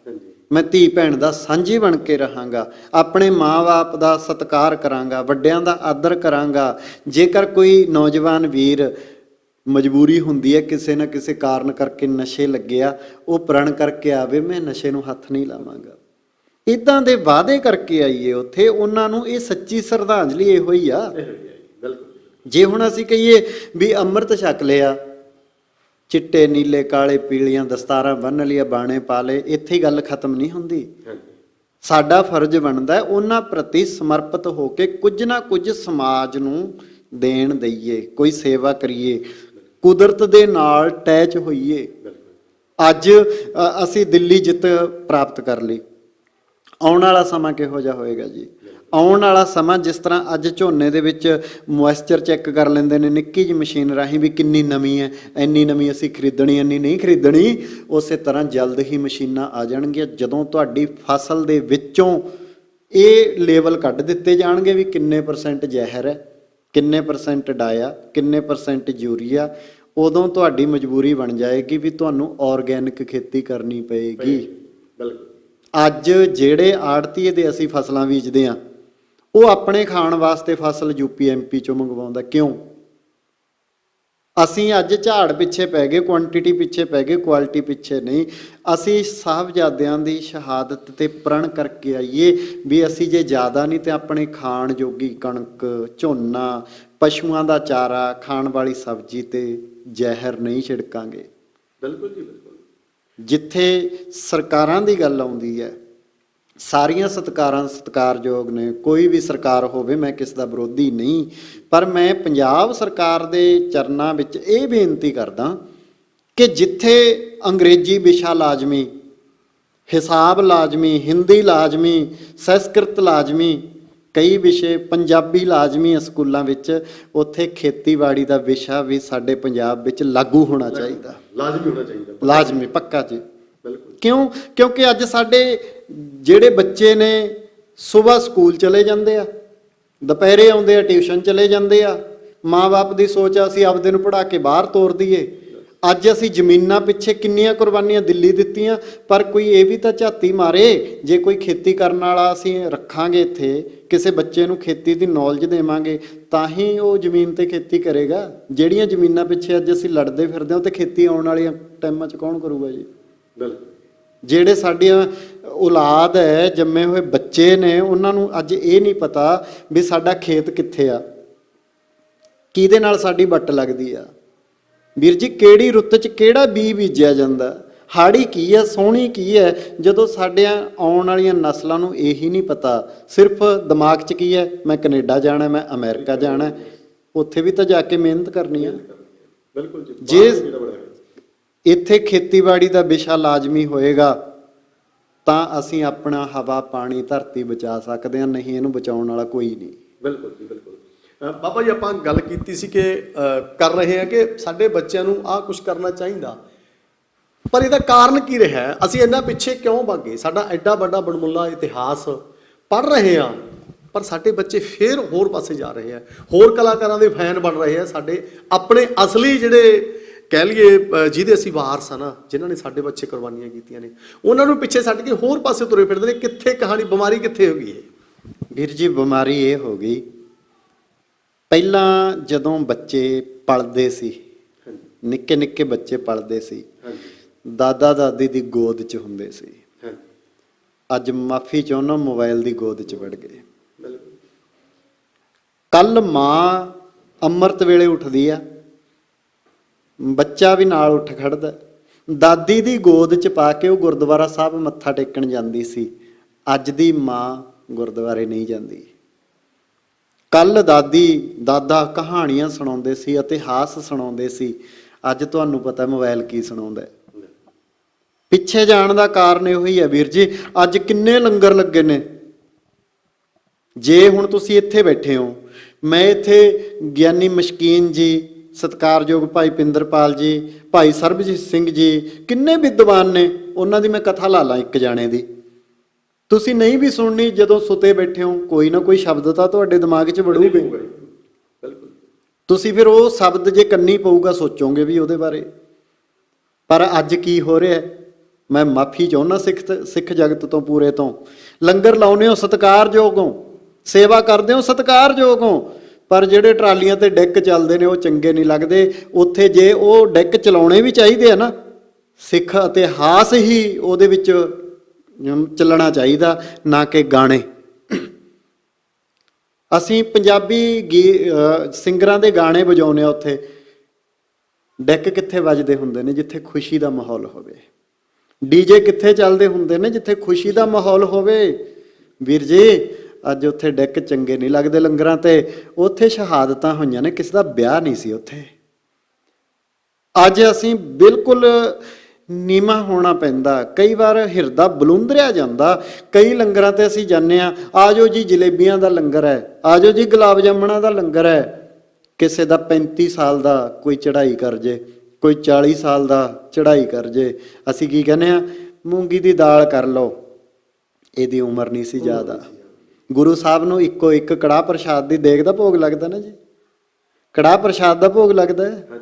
ਮੈਂ ਧੀ ਭੈਣ ਦਾ ਸਾਂਝੀ ਬਣ ਕੇ ਰਹਾਂਗਾ, ਆਪਣੇ ਮਾਂ-ਬਾਪ ਦਾ ਸਤਿਕਾਰ ਕਰਾਂਗਾ, ਵੱਡਿਆਂ ਦਾ ਆਦਰ ਕਰਾਂਗਾ। ਜੇਕਰ ਕੋਈ ਨੌਜਵਾਨ ਵੀਰ ਮਜਬੂਰੀ ਹੁੰਦੀ ਹੈ, ਕਿਸੇ ਨਾ ਕਿਸੇ ਕਾਰਨ ਕਰਕੇ ਨਸ਼ੇ ਲੱਗਿਆ, ਉਹ ਪ੍ਰਣ ਕਰਕੇ ਆਵੇ ਮੈਂ ਨਸ਼ੇ ਨੂੰ ਹੱਥ ਨਹੀਂ ਲਾਵਾਂਗਾ। ਇੱਦਾਂ ਦੇ ਵਾਅਦੇ ਕਰਕੇ ਆਈਏ ਉੱਥੇ ਉਹਨਾਂ ਨੂੰ। ਇਹ ਸੱਚੀ ਸ਼ਰਧਾਂਜਲੀ ਇਹੋ ਹੀ ਆ। ਜੇ ਹੁਣ ਅਸੀਂ ਕਹੀਏ ਵੀ ਅੰਮ੍ਰਿਤ ਛਕ ਲਿਆ, ਚਿੱਟੇ ਨੀਲੇ ਕਾਲੇ ਪੀਲੀਆਂ ਦਸਤਾਰਾਂ ਬੰਨ੍ਹ ਲਿਆ, ਬਾਣੇ ਪਾ ਲਏ, ਇੱਥੇ ਹੀ ਗੱਲ ਖਤਮ ਨਹੀਂ ਹੁੰਦੀ। ਸਾਡਾ ਫਰਜ਼ ਬਣਦਾ ਉਹਨਾਂ ਪ੍ਰਤੀ ਸਮਰਪਿਤ ਹੋ ਕੇ ਕੁਝ ਨਾ ਕੁਝ ਸਮਾਜ ਨੂੰ ਦੇਣ ਦਈਏ, ਕੋਈ ਸੇਵਾ ਕਰੀਏ, ਕੁਦਰਤ ਦੇ ਨਾਲ ਅਟੈਚ ਹੋਈਏ। ਅੱਜ ਅਸੀਂ ਦਿੱਲੀ ਜਿੱਤ ਪ੍ਰਾਪਤ ਕਰ ਲਈ, ਆਉਣ ਵਾਲਾ ਸਮਾਂ ਕਿਹੋ ਜਿਹਾ ਹੋਏਗਾ ਜੀ? ਆਉਣ ਵਾਲਾ ਸਮਾਂ ਜਿਸ ਤਰ੍ਹਾਂ ਅੱਜ ਝੋਨੇ ਦੇ ਵਿੱਚ ਮੋਇਸਚਰ ਚੈੱਕ ਕਰ ਲੈਂਦੇ ਨੇ ਨਿੱਕੀ ਜਿਹੀ ਮਸ਼ੀਨ ਰਾਹੀਂ ਵੀ ਕਿੰਨੀ ਨਮੀ ਹੈ, ਇੰਨੀ ਨਮੀ ਅਸੀਂ ਖਰੀਦਣੀ, ਇੰਨੀ ਨਹੀਂ ਖਰੀਦਣੀ, ਉਸੇ ਤਰ੍ਹਾਂ ਜਲਦ ਹੀ ਮਸ਼ੀਨਾਂ ਆ ਜਾਣਗੀਆਂ। ਜਦੋਂ ਤੁਹਾਡੀ ਫਸਲ ਦੇ ਵਿੱਚੋਂ ਇਹ ਲੇਬਲ ਕੱਢ ਦਿੱਤੇ ਜਾਣਗੇ ਵੀ ਕਿੰਨੇ % ਜ਼ਹਿਰ ਹੈ, ਕਿੰਨੇ % ਡਾਇਆ, ਕਿੰਨੇ % ਯੂਰੀਆ, ਉਦੋਂ ਤੁਹਾਡੀ ਮਜਬੂਰੀ ਬਣ ਜਾਏਗੀ ਵੀ ਤੁਹਾਨੂੰ ਆਰਗੈਨਿਕ ਖੇਤੀ ਕਰਨੀ ਪਏਗੀ। ਬਿਲਕੁਲ। ਅੱਜ ਜਿਹੜੇ ਆੜਤੀਏ ਦੇ ਅਸੀਂ ਫਸਲਾਂ ਬੀਜਦੇ ਆ, ਉਹ ਆਪਣੇ ਖਾਣ ਵਾਸਤੇ ਫਸਲ ਯੂਪੀ ਐਮਪੀ ਚੋਂ ਮੰਗਵਾਉਂਦਾ। ਕਿਉਂ? ਅਸੀਂ ਅੱਜ ਝਾੜ ਪਿੱਛੇ ਪੈ ਗਏ, ਕੁਆਂਟੀਟੀ ਪਿੱਛੇ ਪੈ ਗਏ, ਕੁਆਲਿਟੀ ਪਿੱਛੇ ਨਹੀਂ। ਅਸੀਂ ਸਾਹਿਬਜ਼ਾਦਿਆਂ ਦੀ ਸ਼ਹਾਦਤ ਤੇ ਪ੍ਰਣ ਕਰਕੇ ਆਈਏ ਵੀ ਅਸੀਂ ਜੇ ਜ਼ਿਆਦਾ ਨਹੀਂ ਤੇ ਆਪਣੇ ਖਾਣ ਜੋਗੀ ਕਣਕ, ਝੋਨਾ, ਪਸ਼ੂਆਂ ਦਾ ਚਾਰਾ, ਖਾਣ ਵਾਲੀ ਸਬਜ਼ੀ ਤੇ ਜ਼ਹਿਰ ਨਹੀਂ ਛਿੜਕਾਂਗੇ। ਬਿਲਕੁਲ ਜੀ, ਬਿਲਕੁਲ। ਜਿੱਥੇ ਸਰਕਾਰਾਂ ਦੀ ਗੱਲ ਆਉਂਦੀ ਹੈ, ਸਾਰੀਆਂ ਸਤਿਕਾਰਯੋਗ ਨੇ, ਕੋਈ ਵੀ ਸਰਕਾਰ ਹੋਵੇ, ਮੈਂ ਕਿਸ ਦਾ ਵਿਰੋਧੀ ਨਹੀਂ, ਪਰ ਮੈਂ ਪੰਜਾਬ ਸਰਕਾਰ ਦੇ ਚਰਨਾਂ ਵਿੱਚ ਇਹ ਬੇਨਤੀ ਕਰਦਾ ਕਿ ਜਿੱਥੇ ਅੰਗਰੇਜ਼ੀ ਵਿਸ਼ਾ ਲਾਜ਼ਮੀ, ਹਿਸਾਬ ਲਾਜ਼ਮੀ, ਹਿੰਦੀ ਲਾਜ਼ਮੀ, ਸੰਸਕ੍ਰਿਤ ਲਾਜ਼ਮੀ, ਕਈ ਵਿਸ਼ੇ ਪੰਜਾਬੀ ਲਾਜ਼ਮੀ ਹੈ ਸਕੂਲਾਂ ਵਿੱਚ, ਉੱਥੇ ਖੇਤੀਬਾੜੀ ਦਾ ਵਿਸ਼ਾ ਵੀ ਸਾਡੇ ਪੰਜਾਬ ਵਿੱਚ ਲਾਗੂ ਹੋਣਾ ਚਾਹੀਦਾ। ਲਾਜ਼ਮੀ ਹੋਣਾ ਚਾਹੀਦਾ। ਲਾਜ਼ਮੀ, ਪੱਕਾ ਜੀ। ਬਿਲਕੁਲ। ਕਿਉਂ? ਕਿਉਂਕਿ ਅੱਜ ਸਾਡੇ ਜਿਹੜੇ ਬੱਚੇ ਨੇ ਸਵੇਰ ਸਕੂਲ ਚਲੇ ਜਾਂਦੇ ਆ, ਦੁਪਹਿਰੇ ਆਉਂਦੇ ਆ, ਟਿਊਸ਼ਨ ਚਲੇ ਜਾਂਦੇ ਆ। ਮਾਂ-ਬਾਪ ਦੀ ਸੋਚ ਆ ਅਸੀਂ ਆਪਦੇ ਨੂੰ ਪੜ੍ਹਾ ਕੇ ਬਾਹਰ ਤੋਰ ਦਈਏ। ਅੱਜ ਅਸੀਂ ਜ਼ਮੀਨਾਂ ਪਿੱਛੇ ਕਿੰਨੀਆਂ ਕੁਰਬਾਨੀਆਂ ਦਿੱਲੀ ਦਿੱਤੀਆਂ, ਪਰ ਕੋਈ ਇਹ ਵੀ ਤਾਂ ਝਾਤੀ ਮਾਰੇ, ਜੇ ਕੋਈ ਖੇਤੀ ਕਰਨ ਵਾਲਾ ਅਸੀਂ ਰੱਖਾਂਗੇ ਇੱਥੇ, ਕਿਸੇ ਬੱਚੇ ਨੂੰ ਖੇਤੀ ਦੀ ਨੌਲੇਜ ਦੇਵਾਂਗੇ ਤਾਂ ਹੀ ਉਹ ਜ਼ਮੀਨ ਤੇ ਖੇਤੀ ਕਰੇਗਾ। ਜਿਹੜੀਆਂ ਜ਼ਮੀਨਾਂ ਪਿੱਛੇ ਅੱਜ ਅਸੀਂ ਲੜਦੇ ਫਿਰਦੇ ਹਾਂ, ਉਹ ਤੇ ਖੇਤੀ ਆਉਣ ਵਾਲੀਆਂ ਟਾਈਮਾਂ 'ਚ ਕੌਣ ਕਰੂਗਾ ਜੀ? ਬਿਲਕੁਲ। ਜਿਹੜੇ ਸਾਡੀਆਂ ਔਲਾਦ ਹੈ, ਜੰਮੇ ਹੋਏ ਬੱਚੇ ਨੇ, ਉਹਨਾਂ ਨੂੰ ਅੱਜ ਇਹ ਨਹੀਂ ਪਤਾ ਵੀ ਸਾਡਾ ਖੇਤ ਕਿੱਥੇ ਆ, ਕਿਹਦੇ ਨਾਲ ਸਾਡੀ ਵੱਟ ਲੱਗਦੀ ਆ। ਵੀਰ ਜੀ, ਕਿਹੜੀ ਰੁੱਤ 'ਚ ਕਿਹੜਾ ਬੀਜ ਬੀਜਿਆ ਜਾਂਦਾ, ਹਾੜੀ ਕੀ ਹੈ, ਸੋਹਣੀ ਕੀ ਹੈ, ਜਦੋਂ ਸਾਡੀਆਂ ਆਉਣ ਵਾਲੀਆਂ ਨਸਲਾਂ ਨੂੰ ਇਹੀ ਨਹੀਂ ਪਤਾ। ਸਿਰਫ ਦਿਮਾਗ 'ਚ ਕੀ ਹੈ, ਮੈਂ ਕੈਨੇਡਾ ਜਾਣਾ, ਮੈਂ ਅਮਰੀਕਾ ਜਾਣਾ, ਉੱਥੇ ਵੀ ਤਾਂ ਜਾ ਕੇ ਮਿਹਨਤ ਕਰਨੀ ਆ। ਬਿਲਕੁਲ ਜੀ। ਜੇ ਇੱਥੇ ਖੇਤੀਬਾੜੀ ਦਾ ਵਿਸ਼ਾ ਲਾਜ਼ਮੀ ਹੋਏਗਾ ਤਾਂ ਅਸੀਂ ਆਪਣਾ ਹਵਾ, ਪਾਣੀ, ਧਰਤੀ ਬਚਾ ਸਕਦੇ ਹਾਂ, ਨਹੀਂ ਇਹਨੂੰ ਬਚਾਉਣ ਵਾਲਾ ਕੋਈ ਨਹੀਂ। ਬਿਲਕੁਲ ਜੀ, ਬਿਲਕੁਲ। ਬਾਬਾ ਜੀ, ਆਪਾਂ ਗੱਲ ਕੀਤੀ ਸੀ ਕਿ ਕਰ ਰਹੇ ਹਾਂ ਕਿ ਸਾਡੇ ਬੱਚਿਆਂ ਨੂੰ ਆਹ ਕੁਝ ਕਰਨਾ ਚਾਹੀਦਾ, ਪਰ ਇਹਦਾ ਕਾਰਨ ਕੀ ਰਿਹਾ? ਅਸੀਂ ਇੰਨਾ ਪਿੱਛੇ ਕਿਉਂ ਭਾਗੇ? ਸਾਡਾ ਐਡਾ ਵੱਡਾ ਬਣਮੁੱਲਾ ਇਤਿਹਾਸ ਪੜ੍ਹ ਰਹੇ ਹਾਂ, ਪਰ ਸਾਡੇ ਬੱਚੇ ਫੇਰ ਹੋਰ ਪਾਸੇ ਜਾ ਰਹੇ ਆ, ਹੋਰ ਕਲਾਕਾਰਾਂ ਦੇ ਫੈਨ ਬਣ ਰਹੇ ਆ। ਸਾਡੇ ਆਪਣੇ ਅਸਲੀ ਜਿਹੜੇ ਕਹਿ ਲਈਏ ਜਿਹਦੇ ਅਸੀਂ ਵਾਰਸ ਆ ਨਾ, ਜਿਨ੍ਹਾਂ ਨੇ ਸਾਡੇ ਬੱਚੇ ਕੁਰਬਾਨੀਆਂ ਕੀਤੀਆਂ ਨੇ, ਉਹਨਾਂ ਨੂੰ ਪਿੱਛੇ ਛੱਡ ਕੇ ਹੋਰ ਪਾਸੇ ਤੁਰੇ ਫਿਰਦੇ ਨੇ। ਕਿੱਥੇ ਕਹਾਣੀ, ਬਿਮਾਰੀ ਕਿੱਥੇ ਹੋ ਗਈ ਹੈ? ਵੀਰ ਜੀ, ਬਿਮਾਰੀ ਇਹ ਹੋ ਗਈ, ਪਹਿਲਾਂ ਜਦੋਂ ਬੱਚੇ ਪਲਦੇ ਸੀ, ਨਿੱਕੇ ਨਿੱਕੇ ਬੱਚੇ ਪਲਦੇ ਸੀ, ਦਾਦਾ ਦਾਦੀ ਦੀ ਗੋਦ 'ਚ ਹੁੰਦੇ ਸੀ। ਅੱਜ ਮਾਫੀ ਚਾਹੁੰਦਾ, ਮੋਬਾਈਲ ਦੀ ਗੋਦ 'ਚ ਵੜ ਗਏ। ਕੱਲ ਮਾਂ ਅੰਮ੍ਰਿਤ ਵੇਲੇ ਉੱਠਦੀ ਆ, ਬੱਚਾ ਵੀ ਨਾਲ ਉੱਠ ਖੜਦਾ। ਦਾਦੀ ਦੀ ਗੋਦ 'ਚ ਪਾ ਕੇ ਉਹ ਗੁਰਦੁਆਰਾ ਸਾਹਿਬ ਮੱਥਾ ਟੇਕਣ ਜਾਂਦੀ ਸੀ। ਅੱਜ ਦੀ ਮਾਂ ਗੁਰਦੁਆਰੇ ਨਹੀਂ ਜਾਂਦੀ। ਕੱਲ ਦਾਦਾ ਕਹਾਣੀਆਂ ਸੁਣਾਉਂਦੇ ਸੀ, ਇਤਿਹਾਸ ਸੁਣਾਉਂਦੇ ਸੀ। ਅੱਜ ਤੁਹਾਨੂੰ ਪਤਾ ਮੋਬਾਈਲ ਕੀ ਸੁਣਾਉਂਦਾ। ਪਿੱਛੇ ਜਾਣ ਦਾ ਕਾਰਨ ਇਹੋ ਹੀ ਹੈ ਵੀਰ ਜੀ। ਅੱਜ ਕਿੰਨੇ ਲੰਗਰ ਲੱਗੇ ਨੇ। ਜੇ ਹੁਣ ਤੁਸੀਂ ਇੱਥੇ ਬੈਠੇ ਹੋ, ਮੈਂ ਇੱਥੇ ਗਿਆਨੀ ਮਸ਼ਕੀਨ ਜੀ, ਸਤਿਕਾਰਯੋਗ ਭਾਈ ਪਿੰਦਰਪਾਲ ਜੀ, ਭਾਈ ਸਰਬਜੀਤ ਸਿੰਘ ਜੀ, ਕਿੰਨੇ ਵਿਦਵਾਨ ਨੇ, ਉਹਨਾਂ ਦੀ ਮੈਂ ਕਥਾ ਲਾ ਲਾਂ ਇੱਕ ਜਾਣੇ ਦੀ, ਤੁਸੀਂ ਨਹੀਂ ਵੀ ਸੁਣਨੀ, ਜਦੋਂ ਸੁਤੇ ਬੈਠੇ ਹੋ ਕੋਈ ਨਾ ਕੋਈ ਸ਼ਬਦ ਤਾਂ ਤੁਹਾਡੇ ਦਿਮਾਗ 'ਚ ਵੜੂਗੇ। ਤੁਸੀਂ ਫਿਰ ਉਹ ਸ਼ਬਦ ਜੇ ਕੰਨੀ ਪਊਗਾ ਸੋਚੋਗੇ ਵੀ ਉਹਦੇ ਬਾਰੇ। ਪਰ ਅੱਜ ਕੀ ਹੋ ਰਿਹਾ, ਮੈਂ ਮਾਫੀ ਚਾਹੁੰਦਾ ਸਿੱਖ ਜਗਤ ਤੋਂ, ਪੂਰੇ ਤੋਂ। ਲੰਗਰ ਲਾਉਨੇ ਹੋ ਸਤਿਕਾਰਯੋਗ ਹੋ, ਸੇਵਾ ਕਰਦੇ ਹੋ ਸਤਿਕਾਰਯੋਗ ਹੋ, ਪਰ ਜਿਹੜੇ ਟਰਾਲੀਆਂ ਤੇ ਡੈਕ ਚੱਲਦੇ ਨੇ ਉਹ ਚੰਗੇ ਨਹੀਂ ਲੱਗਦੇ। ਉੱਥੇ ਜੇ ਉਹ ਡੈਕ ਚਲਾਉਣੇ ਵੀ ਚਾਹੀਦੇ ਆ ਨਾ, ਸਿੱਖ ਇਤਿਹਾਸ ਹੀ ਉਹਦੇ ਵਿੱਚ ਚੱਲਣਾ ਚਾਹੀਦਾ, ਨਾ ਕਿ ਗਾਣੇ। ਅਸੀਂ ਪੰਜਾਬੀ ਸਿੰਗਰਾਂ ਦੇ ਗਾਣੇ ਵਜਾਉਂਦੇ ਆ, ਉੱਥੇ ਡੈਕ ਕਿੱਥੇ ਵੱਜਦੇ ਹੁੰਦੇ ਨੇ? ਜਿੱਥੇ ਖੁਸ਼ੀ ਦਾ ਮਾਹੌਲ ਹੋਵੇ। ਡੀਜੇ ਕਿੱਥੇ ਚੱਲਦੇ ਹੁੰਦੇ ਨੇ? ਜਿੱਥੇ ਖੁਸ਼ੀ ਦਾ ਮਾਹੌਲ ਹੋਵੇ। ਵੀਰ ਜੀ, ਅੱਜ ਉੱਥੇ ਡੈਕ ਚੰਗੇ ਨਹੀਂ ਲੱਗਦੇ ਲੰਗਰਾਂ ਤੇ। ਉੱਥੇ ਸ਼ਹਾਦਤਾਂ ਹੋਈਆਂ ਨੇ, ਕਿਸੇ ਦਾ ਵਿਆਹ ਨਹੀਂ ਸੀ ਉੱਥੇ। ਅੱਜ ਅਸੀਂ ਬਿਲਕੁਲ ਨੀਵਾਂ ਹੋਣਾ ਪੈਂਦਾ, ਕਈ ਵਾਰ ਹਿਰਦਾ ਬਲੂੰਦਰਿਆ ਜਾਂਦਾ। ਕਈ ਲੰਗਰਾਂ ਤੇ ਅਸੀਂ ਜਾਂਦੇ ਹਾਂ, ਆ ਜਾਓ ਜੀ ਜਲੇਬੀਆਂ ਦਾ ਲੰਗਰ ਹੈ, ਆ ਜਾਓ ਜੀ ਗੁਲਾਬ ਜਾਮਣਾ ਦਾ ਲੰਗਰ ਹੈ। ਕਿਸੇ ਦਾ 35 ਸਾਲ ਦਾ ਕੋਈ ਚੜ੍ਹਾਈ ਕਰ ਜੇ, ਕੋਈ 40 ਸਾਲ ਦਾ ਚੜ੍ਹਾਈ ਕਰ ਜੇ, ਅਸੀਂ ਕੀ ਕਹਿੰਦੇ ਹਾਂ? ਮੂੰਗੀ ਦੀ ਦਾਲ ਕਰ ਲਓ, ਇਹਦੀ ਉਮਰ ਨਹੀਂ ਸੀ ਜ਼ਿਆਦਾ। ਗੁਰੂ ਸਾਹਿਬ ਨੂੰ ਇੱਕੋ ਇੱਕ ਕੜਾਹ ਪ੍ਰਸ਼ਾਦ ਦੀ ਦੇਗ ਦਾ ਭੋਗ ਲੱਗਦਾ ਨਾ ਜੀ, ਕੜਾਹ ਪ੍ਰਸ਼ਾਦ ਦਾ ਭੋਗ ਲੱਗਦਾ ਹੈ।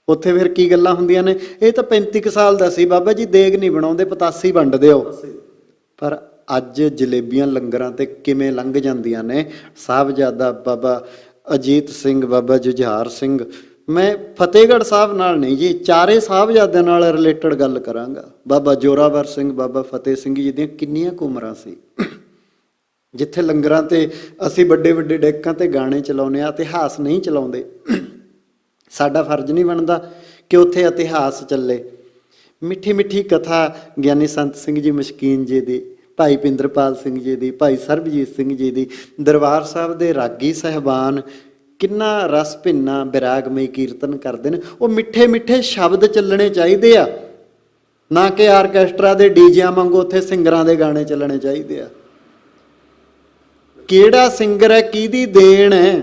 ਉੱਥੇ ਫਿਰ ਕੀ ਗੱਲਾਂ ਹੁੰਦੀਆਂ ਨੇ, ਇਹ ਤਾਂ 35 ਕੁ ਸਾਲ ਦਾ ਸੀ ਬਾਬਾ ਜੀ, ਦੇਗ ਨਹੀਂ ਬਣਾਉਂਦੇ, ਪਤਾਸੀ ਵੰਡ ਦਿਓ। ਪਰ ਅੱਜ ਜਲੇਬੀਆਂ ਲੰਗਰਾਂ ਤੇ ਕਿਵੇਂ ਲੰਘ ਜਾਂਦੀਆਂ ਨੇ। ਸਾਹਿਬਜ਼ਾਦਾ ਬਾਬਾ ਅਜੀਤ ਸਿੰਘ, ਬਾਬਾ ਜੁਝਾਰ ਸਿੰਘ, ਮੈਂ ਫਤਿਹਗੜ੍ਹ ਸਾਹਿਬ ਨਾਲ ਨਹੀਂ ਜੀ, ਚਾਰੇ ਸਾਹਿਬਜ਼ਾਦਿਆਂ ਨਾਲ ਰਿਲੇਟਡ ਗੱਲ ਕਰਾਂਗਾ। ਬਾਬਾ ਜੋਰਾਵਰ ਸਿੰਘ, ਬਾਬਾ ਫਤਿਹ ਸਿੰਘ ਜੀ ਦੀਆਂ ਕਿੰਨੀਆਂ ਕੁ ਉਮਰਾਂ ਸੀ, ਜਿੱਥੇ ਲੰਗਰਾਂ ਤੇ ਅਸੀਂ ਵੱਡੇ ਵੱਡੇ ਡੈਕਾਂ ਤੇ ਗਾਣੇ ਚਲਾਉਂਦੇ ਆ, ਇਤਿਹਾਸ ਨਹੀਂ ਚਲਾਉਂਦੇ। ਸਾਡਾ ਫਰਜ਼ ਨਹੀਂ ਬਣਦਾ ਕਿ ਉੱਥੇ ਇਤਿਹਾਸ ਚੱਲੇ। ਮਿੱਠੀ ਮਿੱਠੀ ਕਥਾ ਗਿਆਨੀ ਸੰਤ ਸਿੰਘ ਜੀ ਮਸ਼ਕੀਨ ਜੀ ਦੀ, ਭਾਈ ਪਿੰਦਰਪਾਲ ਸਿੰਘ ਜੀ ਦੀ, ਭਾਈ ਸਰਬਜੀਤ ਸਿੰਘ ਜੀ ਦੀ, ਦਰਬਾਰ ਸਾਹਿਬ ਦੇ ਰਾਗੀ ਸਾਹਿਬਾਨ ਕਿੰਨਾ ਰਸ ਭਿੰਨਾ ਵਿਰਾਗਮਈ ਕੀਰਤਨ ਕਰਦੇ ਨੇ। ਉਹ ਮਿੱਠੇ ਮਿੱਠੇ ਸ਼ਬਦ ਚੱਲਣੇ ਚਾਹੀਦੇ ਆ, ਨਾ ਕਿ ਆਰਕੈਸਟਰਾ ਦੇ ਡੀਜਿਆਂ ਵਾਂਗੂ ਉੱਥੇ ਸਿੰਗਰਾਂ ਦੇ ਗਾਣੇ ਚੱਲਣੇ ਚਾਹੀਦੇ ਆ। ਕਿਹੜਾ ਸਿੰਗਰ ਹੈ, ਕਿਹਦੀ ਦੇਣ ਹੈ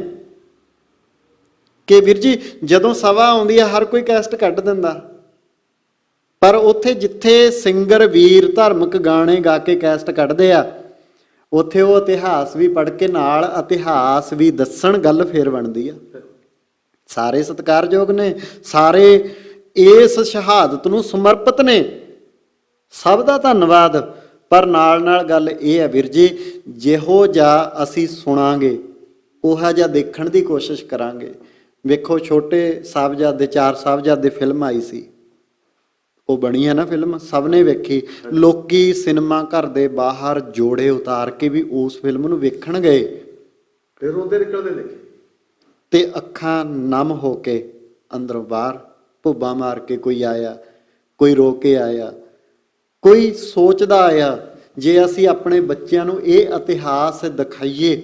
ਕਿ ਵੀਰ ਜੀ ਜਦੋਂ ਸਭਾ ਆਉਂਦੀ ਹੈ ਹਰ ਕੋਈ ਕੈਸਟ ਕੱਢ ਦਿੰਦਾ, ਪਰ ਉੱਥੇ ਜਿੱਥੇ ਸਿੰਗਰ ਵੀਰ ਧਾਰਮਿਕ ਗਾਣੇ ਗਾ ਕੇ ਕੈਸਟ ਕੱਢਦੇ ਆ, ਉੱਥੇ ਉਹ ਇਤਿਹਾਸ ਵੀ ਪੜ੍ਹ ਕੇ ਨਾਲ ਇਤਿਹਾਸ ਵੀ ਦੱਸਣ, ਗੱਲ ਫੇਰ ਬਣਦੀ ਆ। ਸਾਰੇ ਸਤਿਕਾਰਯੋਗ ਨੇ, ਸਾਰੇ ਇਸ ਸ਼ਹਾਦਤ ਨੂੰ ਸਮਰਪਿਤ ਨੇ, ਸਭ ਦਾ ਧੰਨਵਾਦ। ਪਰ ਨਾਲ ਨਾਲ ਗੱਲ ਇਹ ਹੈ ਵੀਰ ਜੀ, ਜਿਹੋ ਜਿਹਾ ਅਸੀਂ ਸੁਣਾਂਗੇ ਉਹੋ ਜਿਹਾ ਦੇਖਣ ਦੀ ਕੋਸ਼ਿਸ਼ ਕਰਾਂਗੇ। ਵੇਖੋ ਛੋਟੇ ਸਾਹਿਬਜ਼ਾਦੇ, 4 ਸਾਹਿਬਜ਼ਾਦੇ ਫਿਲਮ ਆਈ ਸੀ, ਉਹ ਬਣੀ ਹੈ ਨਾ ਫਿਲਮ, ਸਭ ਨੇ ਵੇਖੀ। ਲੋਕੀ ਸਿਨੇਮਾ ਘਰ ਦੇ ਬਾਹਰ ਜੋੜੇ ਉਤਾਰ ਕੇ ਵੀ ਉਸ ਫਿਲਮ ਨੂੰ ਵੇਖਣ ਗਏ, ਫਿਰ ਰੋਂਦੇ ਨਿਕਲਦੇ ਨੇ ਤੇ ਅੱਖਾਂ ਨਮ ਹੋ ਕੇ ਅੰਦਰੋਂ ਬਾਹਰ ਭੁੱਬਾਂ ਮਾਰ ਕੇ ਕੋਈ ਆਇਆ, ਕੋਈ ਰੋ ਕੇ ਆਇਆ, ਕੋਈ ਸੋਚਦਾ ਆਇਆ। ਜੇ ਅਸੀਂ ਆਪਣੇ ਬੱਚਿਆਂ ਨੂੰ ਇਹ ਇਤਿਹਾਸ ਦਿਖਾਈਏ,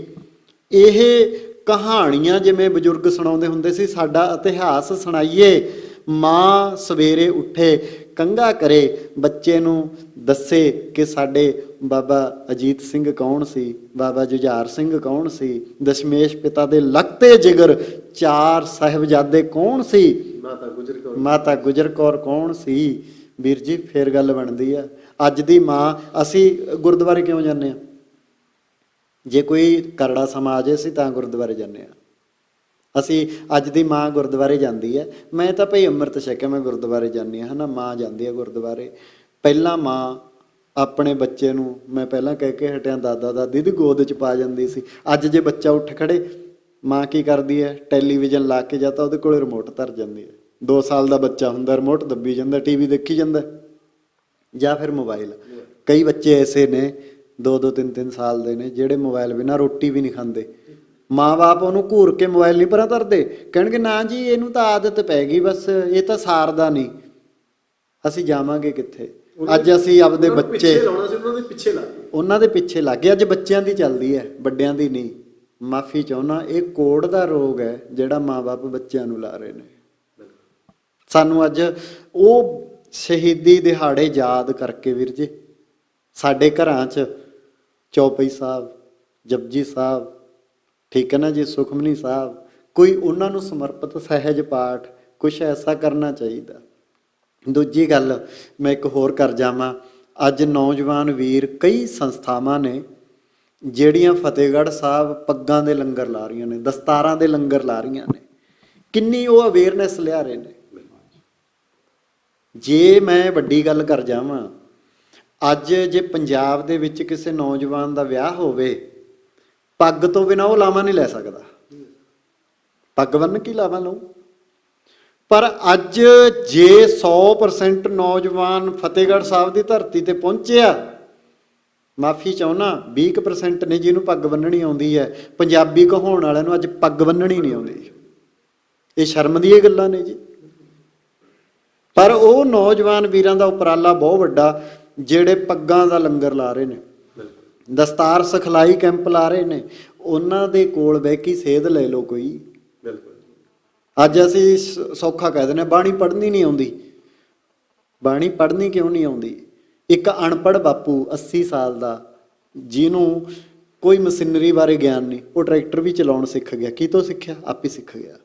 ਇਹ ਕਹਾਣੀਆਂ ਜਿਵੇਂ ਬਜ਼ੁਰਗ ਸੁਣਾਉਂਦੇ ਹੁੰਦੇ ਸੀ, ਸਾਡਾ ਇਤਿਹਾਸ ਸੁਣਾਈਏ। ਮਾਂ ਸਵੇਰੇ ਉੱਠੇ, ਕੰਘਾ ਕਰੇ, ਬੱਚੇ ਨੂੰ ਦੱਸੇ ਕਿ ਸਾਡੇ ਬਾਬਾ ਅਜੀਤ ਸਿੰਘ ਕੌਣ ਸੀ, ਬਾਬਾ ਜੁਝਾਰ ਸਿੰਘ ਕੌਣ ਸੀ, ਦਸ਼ਮੇਸ਼ ਪਿਤਾ ਦੇ ਲਖਤੇ ਜਿਗਰ 4 ਸਾਹਿਬਜ਼ਾਦੇ ਕੌਣ ਸੀ, ਮਾਤਾ ਗੁਜਰ ਕੌਰ ਕੌਣ ਸੀ। ਵੀਰ ਜੀ ਫੇਰ ਗੱਲ ਬਣਦੀ ਆ। ਅੱਜ ਦੀ ਮਾਂ, ਅਸੀਂ ਗੁਰਦੁਆਰੇ ਕਿਉਂ ਜਾਂਦੇ ਹਾਂ? ਜੇ ਕੋਈ ਕਰੜਾ ਸਮਾਂ ਆ ਜਾਏ ਅਸੀਂ ਤਾਂ ਗੁਰਦੁਆਰੇ ਜਾਂਦੇ ਹਾਂ। ਅਸੀਂ ਅੱਜ ਦੀ ਮਾਂ ਗੁਰਦੁਆਰੇ ਜਾਂਦੀ ਹੈ, ਮੈਂ ਤਾਂ ਭਾਈ ਅੰਮ੍ਰਿਤ ਛਕਿਆ, ਮੈਂ ਗੁਰਦੁਆਰੇ ਜਾਂਦੀ ਹਾਂ, ਹੈ ਨਾ। ਮਾਂ ਜਾਂਦੀ ਹੈ ਗੁਰਦੁਆਰੇ। ਪਹਿਲਾਂ ਮਾਂ ਆਪਣੇ ਬੱਚੇ ਨੂੰ, ਮੈਂ ਪਹਿਲਾਂ ਕਹਿ ਕੇ ਹਟਿਆ, ਦਾਦਾ ਦਾਦੀ ਦੀ ਗੋਦ 'ਚ ਪਾ ਜਾਂਦੀ ਸੀ। ਅੱਜ ਜੇ ਬੱਚਾ ਉੱਠ ਖੜੇ, ਮਾਂ ਕੀ ਕਰਦੀ ਹੈ? ਟੈਲੀਵਿਜ਼ਨ ਲਾ ਕੇ ਜਾਂ ਤਾਂ ਉਹਦੇ ਕੋਲ ਰਿਮੋਟ ਧਰ ਜਾਂਦੀ ਹੈ। 2 ਸਾਲ ਦਾ ਬੱਚਾ ਹੁੰਦਾ, ਰਿਮੋਟ ਦੱਬੀ ਜਾਂਦਾ, ਟੀਵੀ ਦੇਖੀ ਜਾਂਦਾ, ਜਾਂ ਫਿਰ ਮੋਬਾਈਲ। ਕਈ ਬੱਚੇ ਐਸੇ ਨੇ 2-2, 3-3 ਸਾਲ ਦੇ ਨੇ ਜਿਹੜੇ ਮੋਬਾਈਲ ਬਿਨਾਂ ਰੋਟੀ ਵੀ ਨਹੀਂ ਖਾਂਦੇ। ਮਾਂ ਬਾਪ ਉਹਨੂੰ ਘੂਰ ਕੇ ਮੋਬਾਈਲ ਨਹੀਂ ਪਰਾਂ ਧਰਦੇ, ਕਹਿਣਗੇ ਨਾ ਜੀ ਇਹਨੂੰ ਤਾਂ ਆਦਤ ਪੈ ਗਈ, ਬਸ ਇਹ ਤਾਂ ਸਾਰਦਾ ਨਹੀਂ। ਅਸੀਂ ਜਾਵਾਂਗੇ ਕਿੱਥੇ? ਅੱਜ ਅਸੀਂ ਆਪਦੇ ਬੱਚੇ ਉਹਨਾਂ ਦੇ ਪਿੱਛੇ ਲੱਗ ਗਏ। ਅੱਜ ਬੱਚਿਆਂ ਦੀ ਚੱਲਦੀ ਹੈ, ਵੱਡਿਆਂ ਦੀ ਨਹੀਂ। ਮਾਫੀ ਚਾਹੁੰਦਾ, ਇਹ ਕੋੜ ਦਾ ਰੋਗ ਹੈ ਜਿਹੜਾ ਮਾਂ ਬਾਪ ਬੱਚਿਆਂ ਨੂੰ ਲਾ ਰਹੇ ਨੇ। ਸਾਨੂੰ ਅੱਜ ਉਹ ਸ਼ਹੀਦੀ ਦਿਹਾੜੇ ਯਾਦ ਕਰਕੇ ਵੀਰ ਜੀ, ਸਾਡੇ ਘਰਾਂ 'ਚ ਚੌਪਈ ਸਾਹਿਬ, ਜਪਜੀ ਸਾਹਿਬ, ਠੀਕ ਹੈ ਨਾ ਜੀ, ਸੁਖਮਨੀ ਸਾਹਿਬ, ਕੋਈ ਉਹਨਾਂ ਨੂੰ ਸਮਰਪਿਤ ਸਹਿਜ ਪਾਠ, ਕੁਛ ਐਸਾ ਕਰਨਾ ਚਾਹੀਦਾ। ਦੂਜੀ ਗੱਲ ਮੈਂ ਇੱਕ ਹੋਰ ਕਰ ਜਾਵਾਂ, ਅੱਜ ਨੌਜਵਾਨ ਵੀਰ, ਕਈ ਸੰਸਥਾਵਾਂ ਨੇ ਜਿਹੜੀਆਂ ਫਤਿਹਗੜ੍ਹ ਸਾਹਿਬ ਪੱਗਾਂ ਦੇ ਲੰਗਰ ਲਾ ਰਹੀਆਂ ਨੇ, ਦਸਤਾਰਾਂ ਦੇ ਲੰਗਰ ਲਾ ਰਹੀਆਂ ਨੇ, ਕਿੰਨੀ ਉਹ ਅਵੇਅਰਨੈਸ ਲਿਆ ਰਹੇ ਨੇ। ਜੇ ਮੈਂ ਵੱਡੀ ਗੱਲ ਕਰ ਜਾਵਾਂ, ਅੱਜ ਜੇ ਪੰਜਾਬ ਦੇ ਵਿੱਚ ਕਿਸੇ ਨੌਜਵਾਨ ਦਾ ਵਿਆਹ ਹੋਵੇ, ਪੱਗ ਤੋਂ ਬਿਨਾਂ ਉਹ ਲਾਵਾਂ ਨਹੀਂ ਲੈ ਸਕਦਾ। ਪੱਗ ਬੰਨ੍ਹ ਕੇ ਲਾਵਾਂ ਲਊ। ਪਰ ਅੱਜ ਜੇ 100% ਨੌਜਵਾਨ ਫਤਿਹਗੜ੍ਹ ਸਾਹਿਬ ਦੀ ਧਰਤੀ ਤੇ ਪਹੁੰਚਿਆ, ਮਾਫੀ ਚਾਹੁੰਦਾ 20% ਨੇ ਜਿਹਨੂੰ ਪੱਗ ਬੰਨਣੀ ਆਉਂਦੀ ਹੈ। ਪੰਜਾਬੀ ਕਹਾਉਣ ਵਾਲਿਆਂ ਨੂੰ ਅੱਜ ਪੱਗ ਬੰਨਣੀ ਨਹੀਂ ਆਉਂਦੀ। ਇਹ ਸ਼ਰਮ ਦੀਆਂ ਗੱਲਾਂ ਨੇ ਜੀ। ਪਰ ਉਹ ਨੌਜਵਾਨ ਵੀਰਾਂ ਦਾ ਉਪਰਾਲਾ ਬਹੁਤ ਵੱਡਾ, ਜਿਹੜੇ ਪੱਗਾਂ ਦਾ ਲੰਗਰ ਲਾ ਰਹੇ ਨੇ, ਦਸਤਾਰ ਸਿਖਲਾਈ ਕੈਂਪ ਲਾ ਰਹੇ ਨੇ। ਉਹਨਾਂ ਦੇ ਕੋਲ ਬਹਿ ਕੇ ਸੇਧ ਲੈ ਲਓ ਕੋਈ। ਅੱਜ ਅਸੀਂ ਸੌਖਾ ਕਹਿ ਦਿੰਦੇ ਬਾਣੀ ਪੜ੍ਹਨੀ ਨਹੀਂ ਆਉਂਦੀ। ਬਾਣੀ ਪੜ੍ਹਨੀ ਕਿਉਂ ਨਹੀਂ ਆਉਂਦੀ? ਇੱਕ ਅਨਪੜ੍ਹ ਬਾਪੂ 80 ਸਾਲ ਦਾ, ਜਿਹਨੂੰ ਕੋਈ ਮਸ਼ੀਨਰੀ ਬਾਰੇ ਗਿਆਨ ਨਹੀਂ, ਉਹ ਟਰੈਕਟਰ ਵੀ ਚਲਾਉਣ ਸਿੱਖ ਗਿਆ। ਕਿਤੋਂ ਸਿੱਖਿਆ? ਆਪੇ ਸਿੱਖ ਗਿਆ।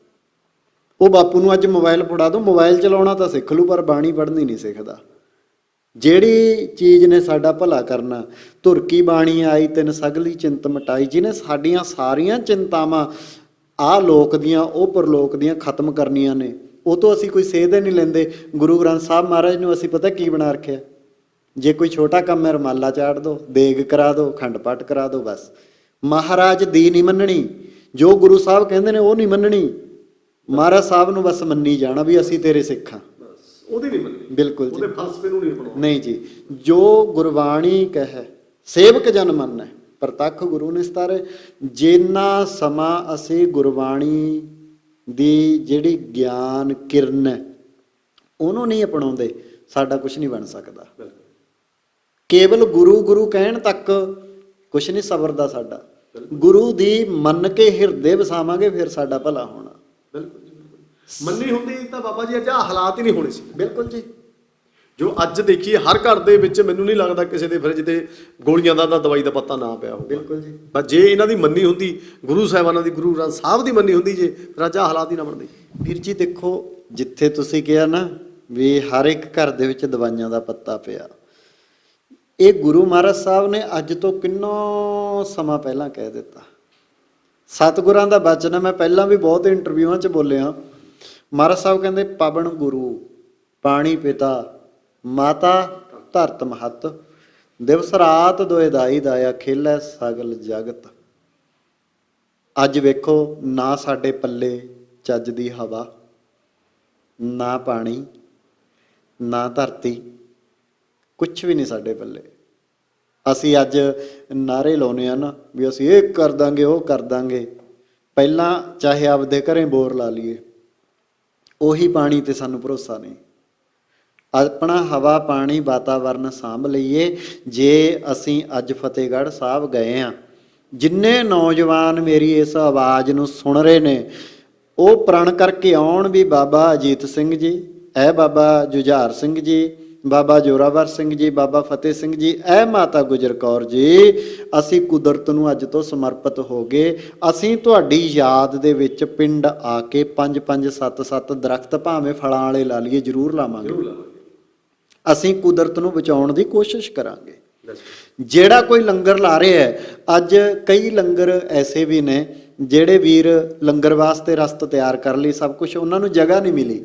ਉਹ ਬਾਪੂ ਨੂੰ ਅੱਜ ਮੋਬਾਈਲ ਫੜਾ ਦੋ, ਮੋਬਾਈਲ ਚਲਾਉਣਾ ਤਾਂ ਸਿੱਖ ਲੂ, ਪਰ ਬਾਣੀ ਪੜ੍ਹਨੀ ਨਹੀਂ ਸਿੱਖਦਾ। ਜਿਹੜੀ ਚੀਜ਼ ਨੇ ਸਾਡਾ ਭਲਾ ਕਰਨਾ, ਧੁਰ ਕੀ ਬਾਣੀ ਆਈ ਤਿਨ ਸਗਲੀ ਚਿੰਤ ਮਿਟਾਈ, ਜਿਹਨੇ ਸਾਡੀਆਂ ਸਾਰੀਆਂ ਚਿੰਤਾਵਾਂ ਆਹ ਲੋਕ ਦੀਆਂ ਉਹ ਪਰਲੋਕ ਦੀਆਂ ਖਤਮ ਕਰਨੀਆਂ ਨੇ, ਉਹ ਤੋਂ ਅਸੀਂ ਕੋਈ ਸੇਧ ਹੀ ਨਹੀਂ ਲੈਂਦੇ। ਗੁਰੂ ਗ੍ਰੰਥ ਸਾਹਿਬ ਮਹਾਰਾਜ ਨੂੰ ਅਸੀਂ ਪਤਾ ਕੀ ਬਣਾ ਰੱਖਿਆ, ਜੇ ਕੋਈ ਛੋਟਾ ਕੰਮ ਹੈ ਰੁਮਾਲਾ ਚਾੜ ਦਿਓ, ਦੇਗ ਕਰਾ ਦਿਓ, ਅਖੰਡ ਪਾਠ ਕਰਾ ਦਿਓ, ਬਸ। ਮਹਾਰਾਜ ਦੀ ਨਹੀਂ ਮੰਨਣੀ, ਜੋ ਗੁਰੂ ਸਾਹਿਬ ਕਹਿੰਦੇ ਨੇ ਉਹ ਨਹੀਂ ਮੰਨਣੀ। ਮਹਾਰਾਜ ਸਾਹਿਬ ਨੂੰ ਬਸ ਮੰਨੀ ਜਾਣਾ ਵੀ ਅਸੀਂ ਤੇਰੇ ਸਿੱਖ ਹਾਂ, ਉਹਦੀ ਨਹੀਂ ਮੰਨਣੀ। ਬਿਲਕੁਲ ਜੀ, ਉਹਦੇ ਫਲਸਫੇ ਨੂੰ ਨਹੀਂ ਅਪਣਾਉਣਾ। ਨਹੀਂ ਜੀ, ਜੋ ਗੁਰਬਾਣੀ ਕਹੇ ਸੇਵਕ ਜਨ ਮੰਨੈ, ਪ੍ਰਤੱਖ ਗੁਰੂ ਨੇ ਸਤਾਰੇ। ਜਿੰਨਾ ਸਮਾਂ ਅਸੀਂ ਗੁਰਬਾਣੀ ਦੀ ਜਿਹੜੀ ਗਿਆਨ ਕਿਰਨ ਹੈ ਉਹਨੂੰ ਨਹੀਂ ਅਪਣਾਉਂਦੇ, ਸਾਡਾ ਕੁਝ ਨਹੀਂ ਬਣ ਸਕਦਾ। ਕੇਵਲ ਗੁਰੂ ਗੁਰੂ ਕਹਿਣ ਤੱਕ ਕੁਝ ਨਹੀਂ ਸਬਰਦਾ ਸਾਡਾ। ਗੁਰੂ ਦੀ ਮੰਨ ਕੇ ਹਿਰਦੇ ਵਸਾਵਾਂਗੇ ਫਿਰ ਸਾਡਾ ਭਲਾ ਹੋਣਾ। ਬਿਲਕੁਲ ਜੀ, ਮੰਨੀ ਹੁੰਦੀ ਤਾਂ ਬਾਬਾ ਜੀ ਅੱਜ ਆਹ ਹਾਲਾਤ ਹੀ ਨਹੀਂ ਹੋਣੇ ਸੀ। ਬਿਲਕੁਲ ਜੀ, ਜੋ ਅੱਜ ਦੇਖੀਏ ਹਰ ਘਰ ਦੇ ਵਿੱਚ, ਮੈਨੂੰ ਨਹੀਂ ਲੱਗਦਾ ਕਿਸੇ ਦੇ ਫਰਿੱਜ ਤੇ ਗੋਲੀਆਂ ਦਾ ਦਵਾਈ ਦਾ ਪੱਤਾ ਨਾ ਪਿਆ ਹੋਊਗਾ। ਬਿਲਕੁਲ ਜੀ। ਪਰ ਜੇ ਇਹਨਾਂ ਦੀ ਮੰਨੀ ਹੁੰਦੀ, ਗੁਰੂ ਸਾਹਿਬਾਨਾਂ ਦੀ, ਗੁਰੂ ਗ੍ਰੰਥ ਸਾਹਿਬ ਦੀ ਮੰਨੀ ਹੁੰਦੀ, ਜੇ ਫਿਰ ਅੱਜ ਆਹ ਹਾਲਾਤ ਹੀ ਨਾ ਬਣਦੇ। ਵੀਰ ਜੀ ਦੇਖੋ, ਜਿੱਥੇ ਤੁਸੀਂ ਕਿਹਾ ਨਾ ਵੀ ਹਰ ਇੱਕ ਘਰ ਦੇ ਵਿੱਚ ਦਵਾਈਆਂ ਦਾ ਪੱਤਾ ਪਿਆ, ਇਹ ਗੁਰੂ ਮਹਾਰਾਜ ਸਾਹਿਬ ਨੇ ਅੱਜ ਤੋਂ ਕਿੰਨਾ ਸਮਾਂ ਪਹਿਲਾਂ ਕਹਿ ਦਿੱਤਾ। ਸਤਿਗੁਰਾਂ ਦਾ ਬਚਨ ਹੈ, ਮੈਂ ਪਹਿਲਾਂ ਵੀ ਬਹੁਤ ਇੰਟਰਵਿਊਆਂ 'ਚ ਬੋਲਿਆ। ਮਹਾਰਾਜ ਸਾਹਿਬ ਕਹਿੰਦੇ, ਪਵਨ ਗੁਰੂ, ਪਾਣੀ ਪਿਤਾ, ਮਾਤਾ ਧਰਤ ਮਹੱਤ, ਦਿਵਸ ਰਾਤ ਦੋਇ ਦਾਈ ਦਾਇਆ, ਖੇਲੈ ਸਗਲ ਜਗਤ। ਅੱਜ ਵੇਖੋ, ਨਾ ਸਾਡੇ ਪੱਲੇ ਚੱਜ ਦੀ ਹਵਾ, ਨਾ ਪਾਣੀ, ਨਾ ਧਰਤੀ, ਕੁਛ ਵੀ ਨਹੀਂ ਸਾਡੇ ਪੱਲੇ। ਅਸੀਂ ਅੱਜ ਨਾਅਰੇ ਲਾਉਂਦੇ ਆ ਨਾ ਵੀ ਅਸੀਂ ਇਹ ਕਰ ਦਾਂਗੇ, ਉਹ ਕਰ ਦਾਂਗੇ। ਪਹਿਲਾਂ ਚਾਹੇ ਆਪਦੇ ਘਰੇ ਬੋਰ ਲਾ ਲਈਏ, ਉਹੀ ਪਾਣੀ ਤੇ ਸਾਨੂੰ ਭਰੋਸਾ ਨਹੀਂ। ਆਪਣਾ ਹਵਾ ਪਾਣੀ ਵਾਤਾਵਰਨ ਸਾਂਭ ਲਈਏ। ਜੇ ਅਸੀਂ ਅੱਜ ਫਤਿਹਗੜ੍ਹ ਸਾਹਿਬ ਗਏ ਹਾਂ, ਜਿੰਨੇ ਨੌਜਵਾਨ ਮੇਰੀ ਇਸ ਆਵਾਜ਼ ਨੂੰ ਸੁਣ ਰਹੇ ਨੇ, ਉਹ ਪ੍ਰਣ ਕਰਕੇ ਆਉਣ ਵੀ ਬਾਬਾ ਅਜੀਤ ਸਿੰਘ ਜੀ, ਇਹ ਬਾਬਾ ਜੁਝਾਰ ਸਿੰਘ ਜੀ, ਬਾਬਾ ਜੋਰਾਵਰ ਸਿੰਘ ਜੀ, ਬਾਬਾ ਫਤਿਹ ਸਿੰਘ ਜੀ, ਇਹ ਮਾਤਾ ਗੁਜਰ ਕੌਰ ਜੀ, ਅਸੀਂ ਕੁਦਰਤ ਨੂੰ ਅੱਜ ਤੋਂ ਸਮਰਪਿਤ ਹੋ ਗਏ। ਅਸੀਂ ਤੁਹਾਡੀ ਯਾਦ ਦੇ ਵਿੱਚ ਪਿੰਡ ਆ ਕੇ 5-5 7-7 ਦਰਖਤ ਭਾਵੇਂ ਫਲਾਂ ਵਾਲੇ ਲਾ ਲਈਏ, ਜ਼ਰੂਰ ਲਾਵਾਂਗੇ। ਅਸੀਂ ਕੁਦਰਤ ਨੂੰ ਬਚਾਉਣ ਦੀ ਕੋਸ਼ਿਸ਼ ਕਰਾਂਗੇ। ਜਿਹੜਾ ਕੋਈ ਲੰਗਰ ਲਾ ਰਿਹਾ ਹੈ, ਅੱਜ ਕਈ ਲੰਗਰ ਐਸੇ ਵੀ ਨੇ ਜਿਹੜੇ ਵੀਰ ਲੰਗਰ ਵਾਸਤੇ ਰਸਤ ਤਿਆਰ ਕਰ ਲਈ, ਸਭ ਕੁਝ, ਉਹਨਾਂ ਨੂੰ ਜਗ੍ਹਾ ਨਹੀਂ ਮਿਲੀ।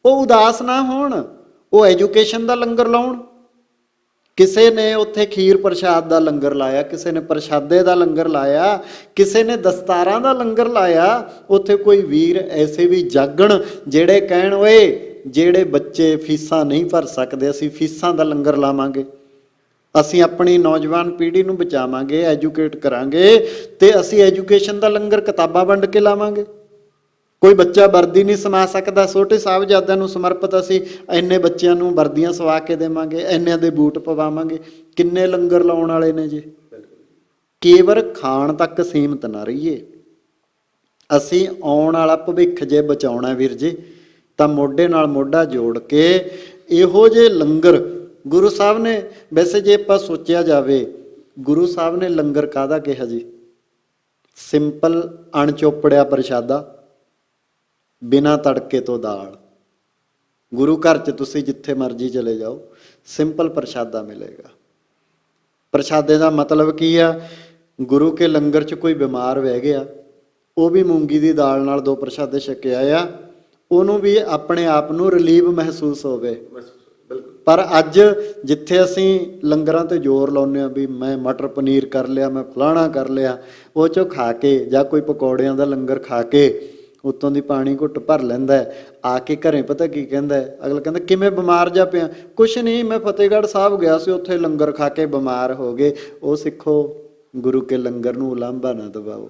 ਉਹ ਉਦਾਸ ਨਾ ਹੋਣ, ਉਹ ਐਜੂਕੇਸ਼ਨ ਦਾ ਲੰਗਰ ਲਾਉਣ। ਕਿਸੇ ਨੇ ਉੱਥੇ ਖੀਰ ਪ੍ਰਸ਼ਾਦ ਦਾ ਲੰਗਰ ਲਾਇਆ, ਕਿਸੇ ਨੇ ਪ੍ਰਸ਼ਾਦੇ ਦਾ ਲੰਗਰ ਲਾਇਆ, ਕਿਸੇ ਨੇ ਦਸਤਾਰਾਂ ਦਾ ਲੰਗਰ ਲਾਇਆ। ਉੱਥੇ ਕੋਈ ਵੀਰ ਐਸੇ ਵੀ ਜਾਗਣ ਜਿਹੜੇ ਕਹਿਣ, ਓਏ ਜਿਹੜੇ ਬੱਚੇ ਫੀਸਾਂ ਨਹੀਂ ਭਰ ਸਕਦੇ, ਅਸੀਂ ਫੀਸਾਂ ਦਾ ਲੰਗਰ ਲਾਵਾਂਗੇ। ਅਸੀਂ ਆਪਣੀ ਨੌਜਵਾਨ ਪੀੜ੍ਹੀ ਨੂੰ ਬਚਾਵਾਂਗੇ, ਐਜੂਕੇਟ ਕਰਾਂਗੇ, ਤੇ ਅਸੀਂ ਐਜੂਕੇਸ਼ਨ ਦਾ ਲੰਗਰ ਕਿਤਾਬਾਂ ਵੰਡ ਕੇ ਲਾਵਾਂਗੇ। ਕੋਈ ਬੱਚਾ ਵਰਦੀ ਨਹੀਂ ਸਮਾ ਸਕਦਾ, ਛੋਟੇ ਸਾਹਿਬਜ਼ਾਦਿਆਂ ਨੂੰ ਸਮਰਪਿਤ ਅਸੀਂ ਇੰਨੇ ਬੱਚਿਆਂ ਨੂੰ ਵਰਦੀਆਂ ਸਵਾ ਕੇ ਦੇਵਾਂਗੇ, ਇੰਨਿਆਂ ਦੇ ਬੂਟ ਪਵਾਵਾਂਗੇ। ਕਿੰਨੇ ਲੰਗਰ ਲਾਉਣ ਵਾਲੇ ਨੇ ਜੀ। ਕੇਵਲ ਖਾਣ ਤੱਕ ਸੀਮਤ ਨਾ ਰਹੀਏ। ਅਸੀਂ ਆਉਣ ਵਾਲਾ ਭਵਿੱਖ ਜੇ ਬਚਾਉਣਾ ਵੀਰ ਜੀ, ਤਾਂ ਮੋਢੇ ਨਾਲ ਮੋਢਾ ਜੋੜ ਕੇ ਇਹੋ ਜਿਹੇ ਲੰਗਰ ਗੁਰੂ ਸਾਹਿਬ ਨੇ, ਵੈਸੇ ਜੇ ਆਪਾਂ ਸੋਚਿਆ ਜਾਵੇ, ਗੁਰੂ ਸਾਹਿਬ ਨੇ ਲੰਗਰ ਕਾਹਦਾ ਕਿਹਾ ਜੀ? ਸਿੰਪਲ ਅਣਚੋਪੜਿਆ ਪ੍ਰਸ਼ਾਦਾ, ਬਿਨਾਂ ਤੜਕੇ ਤੋਂ ਦਾਲ। ਗੁਰੂ ਘਰ 'ਚ ਤੁਸੀਂ ਜਿੱਥੇ ਮਰਜ਼ੀ ਚਲੇ ਜਾਓ, ਸਿੰਪਲ ਪ੍ਰਸ਼ਾਦਾ ਮਿਲੇਗਾ। ਪ੍ਰਸ਼ਾਦੇ ਦਾ ਮਤਲਬ ਕੀ ਆ? ਗੁਰੂ ਕੇ ਲੰਗਰ 'ਚ ਕੋਈ ਬਿਮਾਰ ਬਹਿ ਗਿਆ, ਉਹ ਵੀ ਮੂੰਗੀ ਦੀ ਦਾਲ ਨਾਲ 2 ਪ੍ਰਸ਼ਾਦੇ ਛਕਿਆ ਆ, ਉਹਨੂੰ ਵੀ ਆਪਣੇ ਆਪ ਨੂੰ ਰਿਲੀਵ ਮਹਿਸੂਸ ਹੋਵੇ। ਪਰ ਅੱਜ ਜਿੱਥੇ ਅਸੀਂ ਲੰਗਰਾਂ ਤੇ ਜ਼ੋਰ ਲਾਉਂਦੇ ਹਾਂ ਵੀ ਮੈਂ ਮਟਰ ਪਨੀਰ ਕਰ ਲਿਆ, ਮੈਂ ਫਲਾਣਾ ਕਰ ਲਿਆ, ਉਹ 'ਚੋਂ ਖਾ ਕੇ, ਜਾਂ ਕੋਈ ਪਕੌੜਿਆਂ ਦਾ ਲੰਗਰ ਖਾ ਕੇ ਉੱਤੋਂ ਦੀ ਪਾਣੀ ਘੁੱਟ ਭਰ ਲੈਂਦਾ, ਆ ਕੇ ਘਰੇ ਪਤਾ ਕੀ ਕਹਿੰਦਾ? ਅਗਲਾ ਕਹਿੰਦਾ ਕਿਵੇਂ ਬਿਮਾਰ ਜਾ ਪਿਆ? ਕੁਛ ਨਹੀਂ, ਮੈਂ ਫਤਿਹਗੜ੍ਹ ਸਾਹਿਬ ਗਿਆ ਸੀ, ਉੱਥੇ ਲੰਗਰ ਖਾ ਕੇ ਬਿਮਾਰ ਹੋ ਗਏ। ਉਹ ਸਿੱਖੋ, ਗੁਰੂ ਕੇ ਲੰਗਰ ਨੂੰ ਉਲਾਂਭਾ ਨਾ ਦਬਾਓ।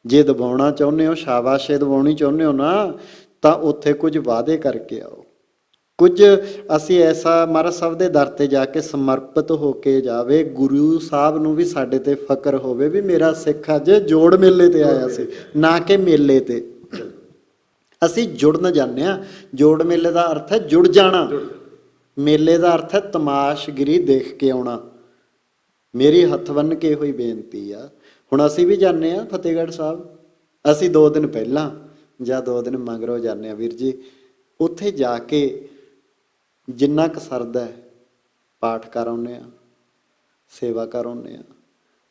ਜੇ ਦਬਾਉਣਾ ਚਾਹੁੰਦੇ ਹੋ, ਸ਼ਾਬਾਸ਼ੇ ਦਬਾਉਣੀ ਚਾਹੁੰਦੇ ਹੋ ਨਾ, ਤਾਂ ਉੱਥੇ ਕੁਝ ਵਾਅਦੇ ਕਰਕੇ ਆਓ। ਕੁਝ ਅਸੀਂ ਐਸਾ ਮਹਾਰਾਜ ਸਾਹਿਬ ਦੇ ਦਰ ਤੇ ਜਾ ਕੇ ਸਮਰਪਿਤ ਹੋ ਕੇ ਜਾਵੇ, ਗੁਰੂ ਸਾਹਿਬ ਨੂੰ ਵੀ ਸਾਡੇ ਤੇ ਫਕਰ ਹੋਵੇ ਵੀ ਮੇਰਾ ਸਿੱਖ ਅੱਜ ਜੋੜ ਮੇਲੇ ਤੇ ਆਇਆ ਸੀ, ਨਾ ਕਿ ਮੇਲੇ ਤੇ। ਅਸੀਂ ਜੁੜਨ ਜਾਂਦੇ ਹਾਂ। ਜੋੜ ਮੇਲੇ ਦਾ ਅਰਥ ਹੈ ਜੁੜ ਜਾਣਾ, ਮੇਲੇ ਦਾ ਅਰਥ ਹੈ ਤਮਾਸ਼ਗਿਰੀ ਦੇਖ ਕੇ ਆਉਣਾ। ਮੇਰੀ ਹੱਥ ਬੰਨ੍ਹ ਕੇ ਹੋਈ ਬੇਨਤੀ ਆ, ਹੁਣ ਅਸੀਂ ਵੀ ਜਾਂਦੇ ਹਾਂ ਫਤਿਹਗੜ੍ਹ ਸਾਹਿਬ। ਅਸੀਂ 2 ਦਿਨ ਪਹਿਲਾਂ ਜਾਂ 2 ਦਿਨ ਮਗਰੋਂ ਜਾਂਦੇ ਹਾਂ ਵੀਰ ਜੀ। ਉੱਥੇ ਜਾ ਕੇ ਜਿੰਨਾ ਕੁ ਸਰਦਾ ਪਾਠ ਕਰ ਆਉਂਦੇ ਹਾਂ, ਸੇਵਾ ਕਰ ਆਉਂਦੇ ਹਾਂ।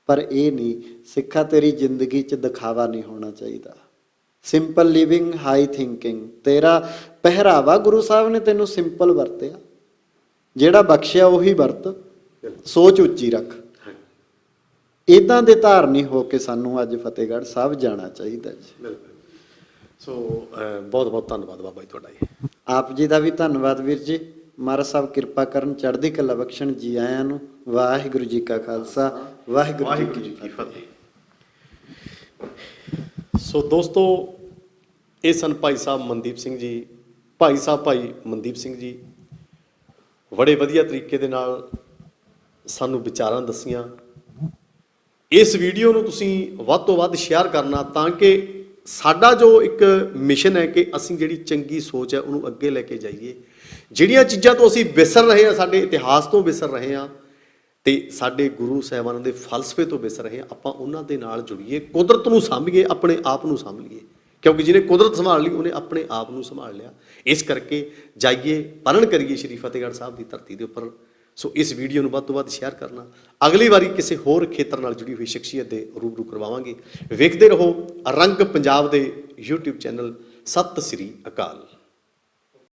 ਪਰ ਇਹ ਨਹੀਂ, ਸਿੱਖਾ ਤੇਰੀ ਜ਼ਿੰਦਗੀ 'ਚ ਦਿਖਾਵਾ ਨਹੀਂ ਹੋਣਾ ਚਾਹੀਦਾ। Simple living high thinking. ਤੇਰਾ ਪਹਿਰਾਵਾ ਗੁਰੂ ਸਾਹਿਬ ਨੇ ਤੈਨੂੰ ਸਿੰਪਲ ਵਰਤਿਆ, ਜਿਹੜਾ ਬਖਸ਼ਿਆ ਉਹੀ ਵਰਤ, ਸੋਚ ਉੱਚੀ ਰੱਖ। ਇਦਾਂ ਦੇ ਧਾਰਨੀ ਹੋ ਕੇ ਸਾਨੂੰ ਅੱਜ ਫਤਿਹਗੜ੍ਹ ਸਾਹਿਬ ਜਾਣਾ ਚਾਹੀਦਾ ਜੀ। ਸੋ ਬਹੁਤ ਬਹੁਤ ਧੰਨਵਾਦ ਬਾਬਾ ਜੀ ਤੁਹਾਡਾ ਜੀ। ਆਪ ਜੀ ਦਾ ਵੀ ਧੰਨਵਾਦ ਵੀਰ ਜੀ। ਮਹਾਰਾਜ ਸਾਹਿਬ ਕਿਰਪਾ ਕਰਨ, ਚੜ੍ਹਦੀ ਕਲਾ ਬਖਸ਼ਣ ਜੀ ਆਇਆਂ ਨੂੰ। ਵਾਹਿਗੁਰੂ ਜੀ ਕਾ ਖਾਲਸਾ, ਵਾਹਿਗੁਰੂ ਜੀ ਕੀ ਫਤਿਹ। ਸੋ ਦੋਸਤੋ, ਇਹ ਸਨ ਭਾਈ ਸਾਹਿਬ ਮਨਦੀਪ ਸਿੰਘ ਜੀ, ਭਾਈ ਮਨਦੀਪ ਸਿੰਘ ਜੀ। ਬੜੇ ਵਧੀਆ ਤਰੀਕੇ ਦੇ ਨਾਲ ਸਾਨੂੰ ਵਿਚਾਰਾਂ ਦੱਸੀਆਂ। ਇਸ ਵੀਡੀਓ ਨੂੰ ਤੁਸੀਂ ਵੱਧ ਤੋਂ ਵੱਧ ਸ਼ੇਅਰ ਕਰਨਾ, ਤਾਂ ਕਿ ਸਾਡਾ ਜੋ ਇੱਕ ਮਿਸ਼ਨ ਹੈ ਕਿ ਅਸੀਂ ਜਿਹੜੀ ਚੰਗੀ ਸੋਚ ਹੈ ਉਹਨੂੰ ਅੱਗੇ ਲੈ ਕੇ ਜਾਈਏ। ਜਿਹੜੀਆਂ ਚੀਜ਼ਾਂ ਤੋਂ ਅਸੀਂ ਵਿਸਰ ਰਹੇ ਹਾਂ, ਸਾਡੇ ਇਤਿਹਾਸ ਤੋਂ ਵਿਸਰ ਰਹੇ ਹਾਂ ਤੇ ਸਾਡੇ ਗੁਰੂ ਸਾਹਿਬਾਨਾਂ ਦੇ ਫਲਸਫੇ ਤੋਂ ਵਿਸਰ ਰਹੇ ਹਾਂ, ਆਪਾਂ ਉਹਨਾਂ ਦੇ ਨਾਲ ਜੁੜੀਏ, ਕੁਦਰਤ ਨੂੰ ਸਾਂਭੀਏ, ਆਪਣੇ ਆਪ ਨੂੰ ਸਾਂਭ ਲਈਏ, ਕਿਉਂਕਿ ਜਿਹਨੇ ਕੁਦਰਤ ਸੰਭਾਲ ਲਈ ਉਹਨੇ ਆਪਣੇ ਆਪ ਨੂੰ ਸੰਭਾਲ ਲਿਆ। ਇਸ ਕਰਕੇ ਜਾਈਏ, ਪਾਲਣ ਕਰੀਏ ਸ਼੍ਰੀ ਫਤਿਹਗੜ੍ਹ ਸਾਹਿਬ ਦੀ ਧਰਤੀ ਦੇ ਉੱਪਰ। ਸੋ ਇਸ ਵੀਡੀਓ ਨੂੰ ਵੱਧ ਤੋਂ ਵੱਧ ਸ਼ੇਅਰ ਕਰਨਾ। ਅਗਲੀ ਵਾਰੀ ਕਿਸੇ ਹੋਰ ਖੇਤਰ ਨਾਲ ਜੁੜੀ ਹੋਈ ਸ਼ਖਸੀਅਤ ਦੇ ਰੂਬਰੂ ਕਰਵਾਵਾਂਗੇ। ਵੇਖਦੇ ਰਹੋ ਰੰਗ ਪੰਜਾਬ ਦੇ YouTube ਚੈਨਲ। ਸਤਿ ਸ੍ਰੀ ਅਕਾਲ।